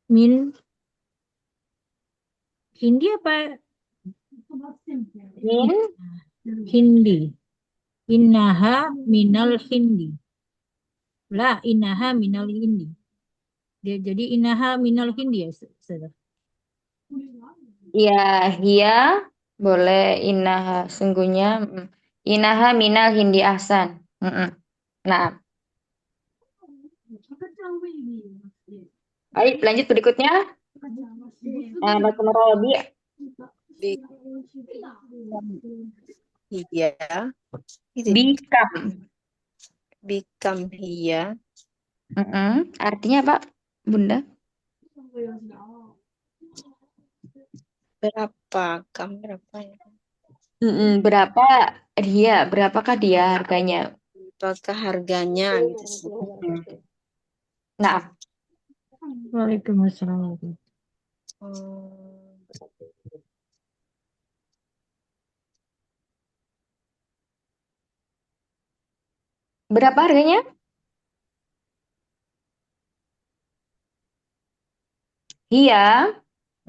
min Hindi apa Min Hindi? Innaha minal Hindi. La innaha minal Hindi. Jadi innaha minal Hindi ya, Ustazah? ya hia boleh inaha sungguhnya inaha minal hindi ahsan. Mm-mm. Nah, baik lanjut berikutnya. Dr. Rabi. Iya. Itu Bikam. bikam iya. Mm-mm. Artinya apa, Bunda? Berapa? Kam berapa ya? Berapa dia? Berapakah dia harganya? Apakah harganya gitu sih. Nah, Waalaikumsalam. Hmm, berapa harganya? Hia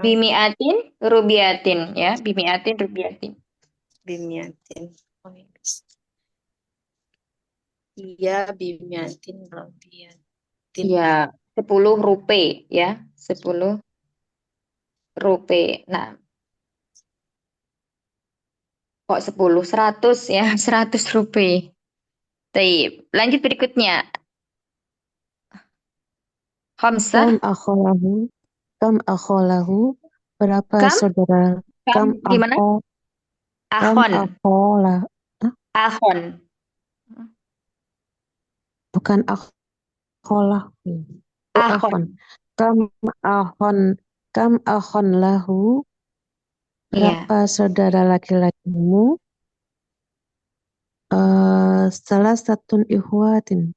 bimiatin rubiatin ya, bimiatin rubiatin. bimiatin. Oh, iya, bimiatin rupiatin. Ya, 10 rupiah ya, 10 rupiah. Nah, kok 10? 100 ya, 100 rupiah. Taib. Lanjut berikutnya. Khamsah. Kam akholahu. Kam akholahu. Berapa Kam? saudara? Kam gimana? Kam Akhon. akholah. Akhon. Bukan akholah. Oh, Akhon. akhon. Kam akhon lahu. Iya. Berapa saudara laki-lakimu? Salah satu ikhwatin.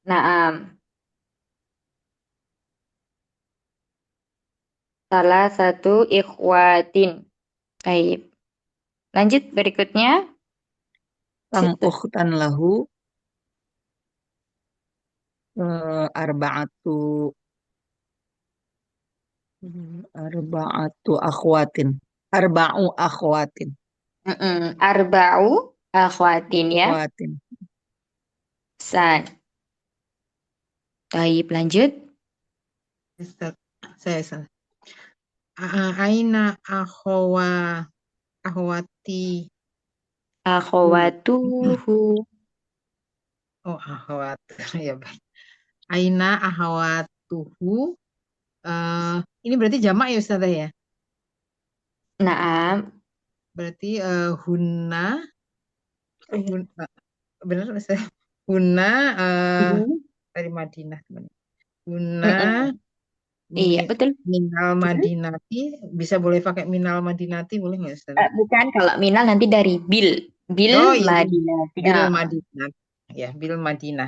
Naam. Salah satu ikhwatin. Baik. Lanjut berikutnya. Kam Situ. ukhtan lahu arba'atu akhwatin. Arba'u akhwatin. Arba'u akhwatin ya. Akhwatin. San. Baik, lanjut. Ustaz, saya salah. Aina akhwati. Akhwatuhu. Oh, akhwat. Ya, baik. Aina akhwatuhu. Ini berarti jamak ya Ustazah ya? Naam. Berarti hunna. Benar Ustazah? Hunna dari Madinah teman. Hunna Iya, betul. minal madinati. Bisa boleh pakai minal madinati, boleh nggak Ustazah? Bukan, kalau minal nanti dari bil. Bil Oh iya, Madinati. bil Madinah. Ya, bil Madinah.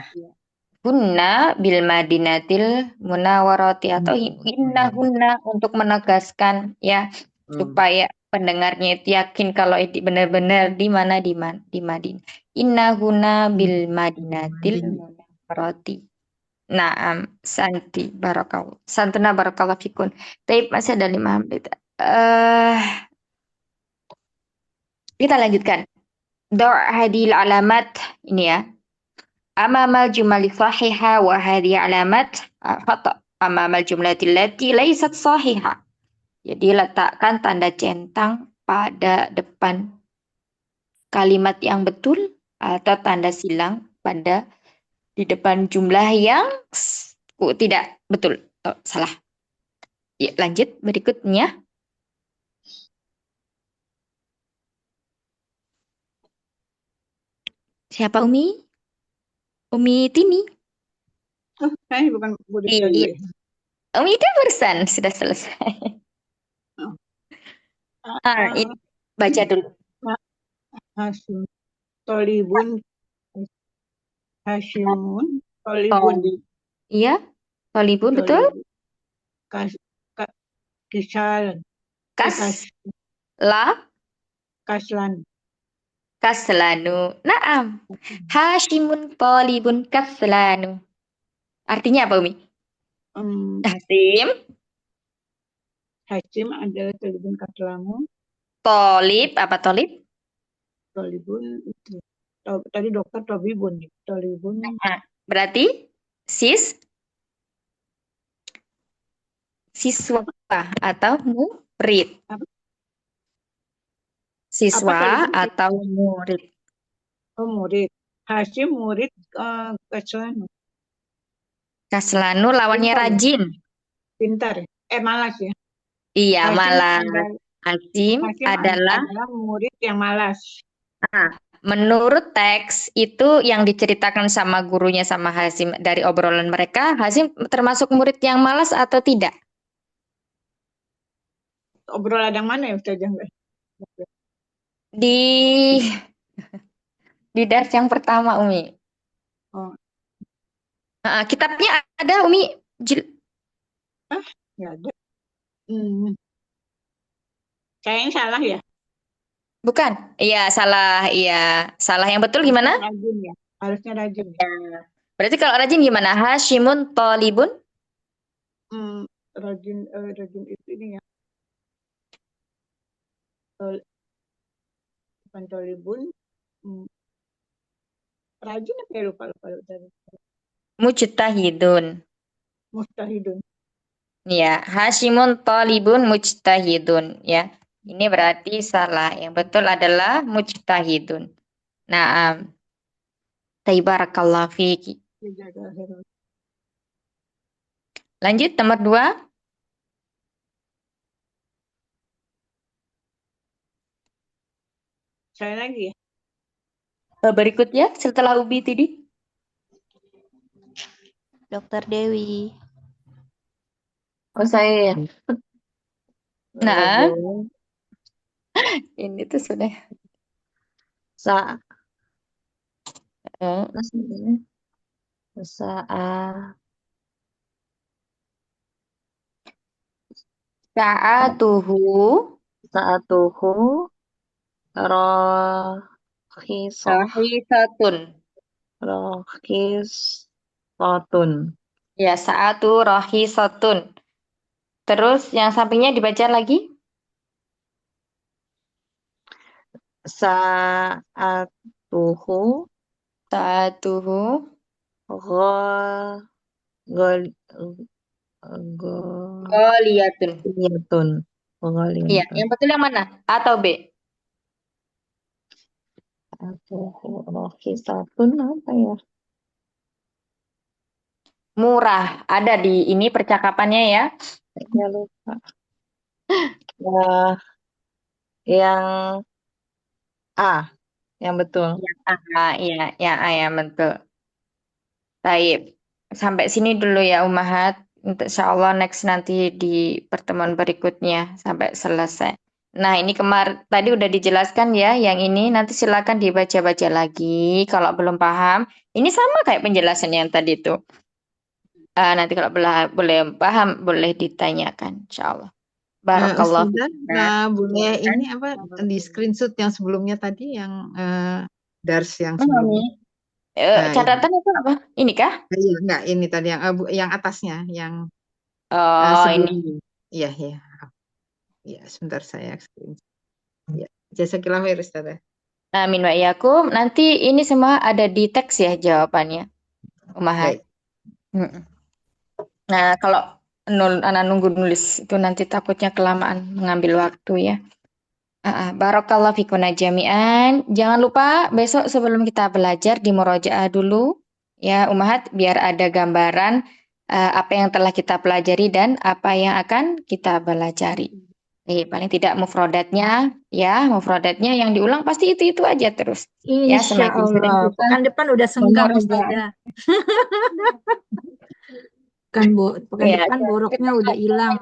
Hunna bil Madinatil Munawarati atau inna hunna untuk menegaskan ya supaya pendengarnya itu yakin kalau itu benar-benar di mana di Madinah. Inna hunna bil Madinatil Munawarati. Naam, santi barakallah. Santuna barakallah fikun. Tapi masih ada 5 menit. Kita lanjutkan. Do' hadil alamat ini ya. Amamal jumali sahiha wa hadhihi alamat khata. Amamal jumlati allati laysat sahiha. Jadi letakkan tanda centang pada depan kalimat yang betul atau tanda silang pada di depan jumlah yang tidak betul. Oh, salah. Ya, lanjut berikutnya. Siapa Umi? Umi Tini. Saya bukan Budi dulu Iya. ya. Umi itu barusan sudah selesai. Ini baca dulu. Hasim Tolibun Hashimun Tolibun Iya, Tolibun betul. Kisalan Kaslan Kaslanu. Naam. Hashimun Tolibun Kaslanu. Artinya apa Umi? Hasim adalah Tolibun Kaslamu. Tolib apa Tolib? Tolibun itu. Tadi dokter Tobibun. Tolibun. Berarti siswa atau murid. Siswa atau murid. Oh, murid. Hasim murid Kaslanu. Kaslanu lawannya rajin. Pintar. Malas ya. Iya, malas. Hasim adalah murid yang malas. Menurut teks itu yang diceritakan sama gurunya sama Hasim dari obrolan mereka, Hasim termasuk murid yang malas atau tidak? Obrolan yang mana ya Ustazah? Di dars yang pertama Umi. Oh. Kitabnya ada Umi? Nggak ada. Kayaknya salah ya? Bukan. Iya, salah. Iya, salah. Yang betul gimana? Rajin ya. Harusnya rajin ya. Berarti kalau rajin gimana? Hashimun Tolibun? Rajin itu ini ya. Bukan Tolibun. Rajin apa ya, lupa tadi. Mujtahidun. Ya, Hashimun Tolibun Mujtahidun ya. Ini berarti salah. Yang betul adalah mujtahidun. Naam. Tabarakallahu fiki. Lanjut nomor 2. Saya lagi ya. Berikutnya setelah Ubi tadi. Dokter Dewi. Oh saya ya. Nah, Boleh. ini tuh sudah. Sa Eh, maksudnya saat Sa'atuhu saatuhu rohisoh rahisatun. rohisotun Ya, sa'atu rahisatun. Terus yang sampingnya dibaca lagi. saatuhu Sa'atuhu gol gol ghaliyatun. goliyatun Iya, goliyatun yang betul yang mana? A atau B? saatuhu rohisotun apa ya? Murah. Ada di ini percakapannya ya. Saya lupa. Ya, yang A, yang betul. Yang A, iya, yang A yang betul. Baik. Sampai sini dulu ya Umahat. Insya Allah next nanti di pertemuan berikutnya sampai selesai. Nah, ini tadi udah dijelaskan ya, yang ini nanti silakan dibaca-baca lagi kalau belum paham. Ini sama kayak penjelasan yang tadi tuh. Nanti kalau boleh paham, boleh ditanyakan, insya Allah. Barakallah. Ustazah, boleh ini apa di screenshot yang sebelumnya tadi yang dars yang sebelumnya. Catatan itu apa? Ini kah? Iya, enggak ini tadi yang atasnya yang Oh, ini. sebelumnya. Iya, iya. Iya, sebentar saya screenshot. Ya, jazakillah khair Ustazah. Amin wa iyyakum. Nanti ini semua ada di teks ya jawabannya, Umahat. Baik. Mm-mm. Nah, kalau anak nunggu nulis itu nanti takutnya kelamaan mengambil waktu ya. Barakallahu fikuna jami'an. Jangan lupa besok sebelum kita belajar di murojaah dulu ya Umahat biar ada gambaran apa yang telah kita pelajari dan apa yang akan kita pelajari. Paling tidak mufrodatnya yang diulang pasti itu aja terus. Ya, Insya semakin sering Allah. kita Pekan depan udah senggang memurojaah. Ustazah. Pekan Ya, depan boroknya udah hilang.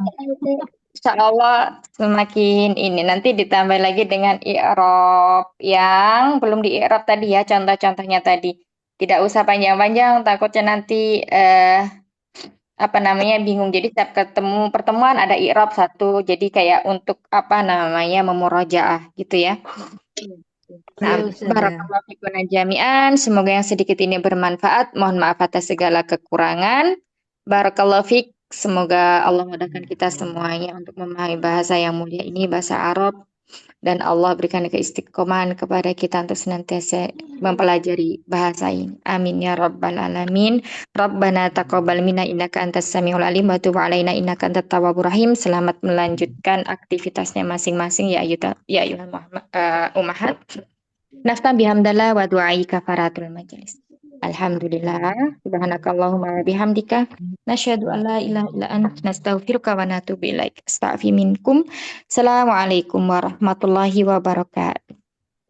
Insya Allah semakin ini nanti ditambah lagi dengan i'rab yang belum di i'rab tadi ya contoh-contohnya tadi. Tidak usah panjang-panjang takutnya nanti apa namanya bingung. Jadi setiap ketemu pertemuan ada i'rab satu. Jadi kayak untuk apa namanya memurojaah gitu ya. Nah, Iya Ustazah. barakallahu fikum jami'an. Semoga yang sedikit ini bermanfaat. Mohon maaf atas segala kekurangan. Barakallahu fiik. Semoga Allah mudahkan kita semuanya untuk memahami bahasa yang mulia ini, bahasa Arab. Dan Allah berikan keistiqomahan kepada kita untuk senantiasa mempelajari bahasa ini. Amin ya rabbal alamin. Rabbana taqabbal minna innaka antas samiul alim wa tub alaina innaka antat tawwabur rahim. Selamat melanjutkan aktivitasnya masing-masing ya ayyuhal ummahat. Nafta bihamdallah wa du'ai kafaratul majelis. Alhamdulillah. Subhanakallahumma wa bihamdika. Nasyhadu an la ilaha illa anta nastaghfiruka wa natubu ilaik. Astaghfi minkum. Assalamualaikum warahmatullahi wabarakatuh.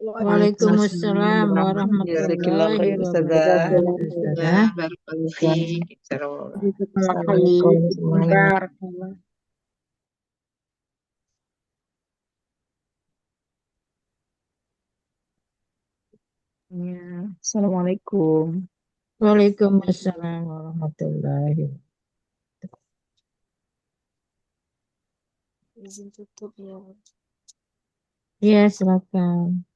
Waalaikumsalam Jazakillah warahmatullahi khair Ustazah. wabarakatuh Ustazah. Barakallahu fiik. Insyaallah. Assalamualaikum semuanya. Barakallah. Ya, Assalamualaikum. Waalaikumsalam warahmatullahi wabarakatuh. Izin tutup ya. Iya, silakan.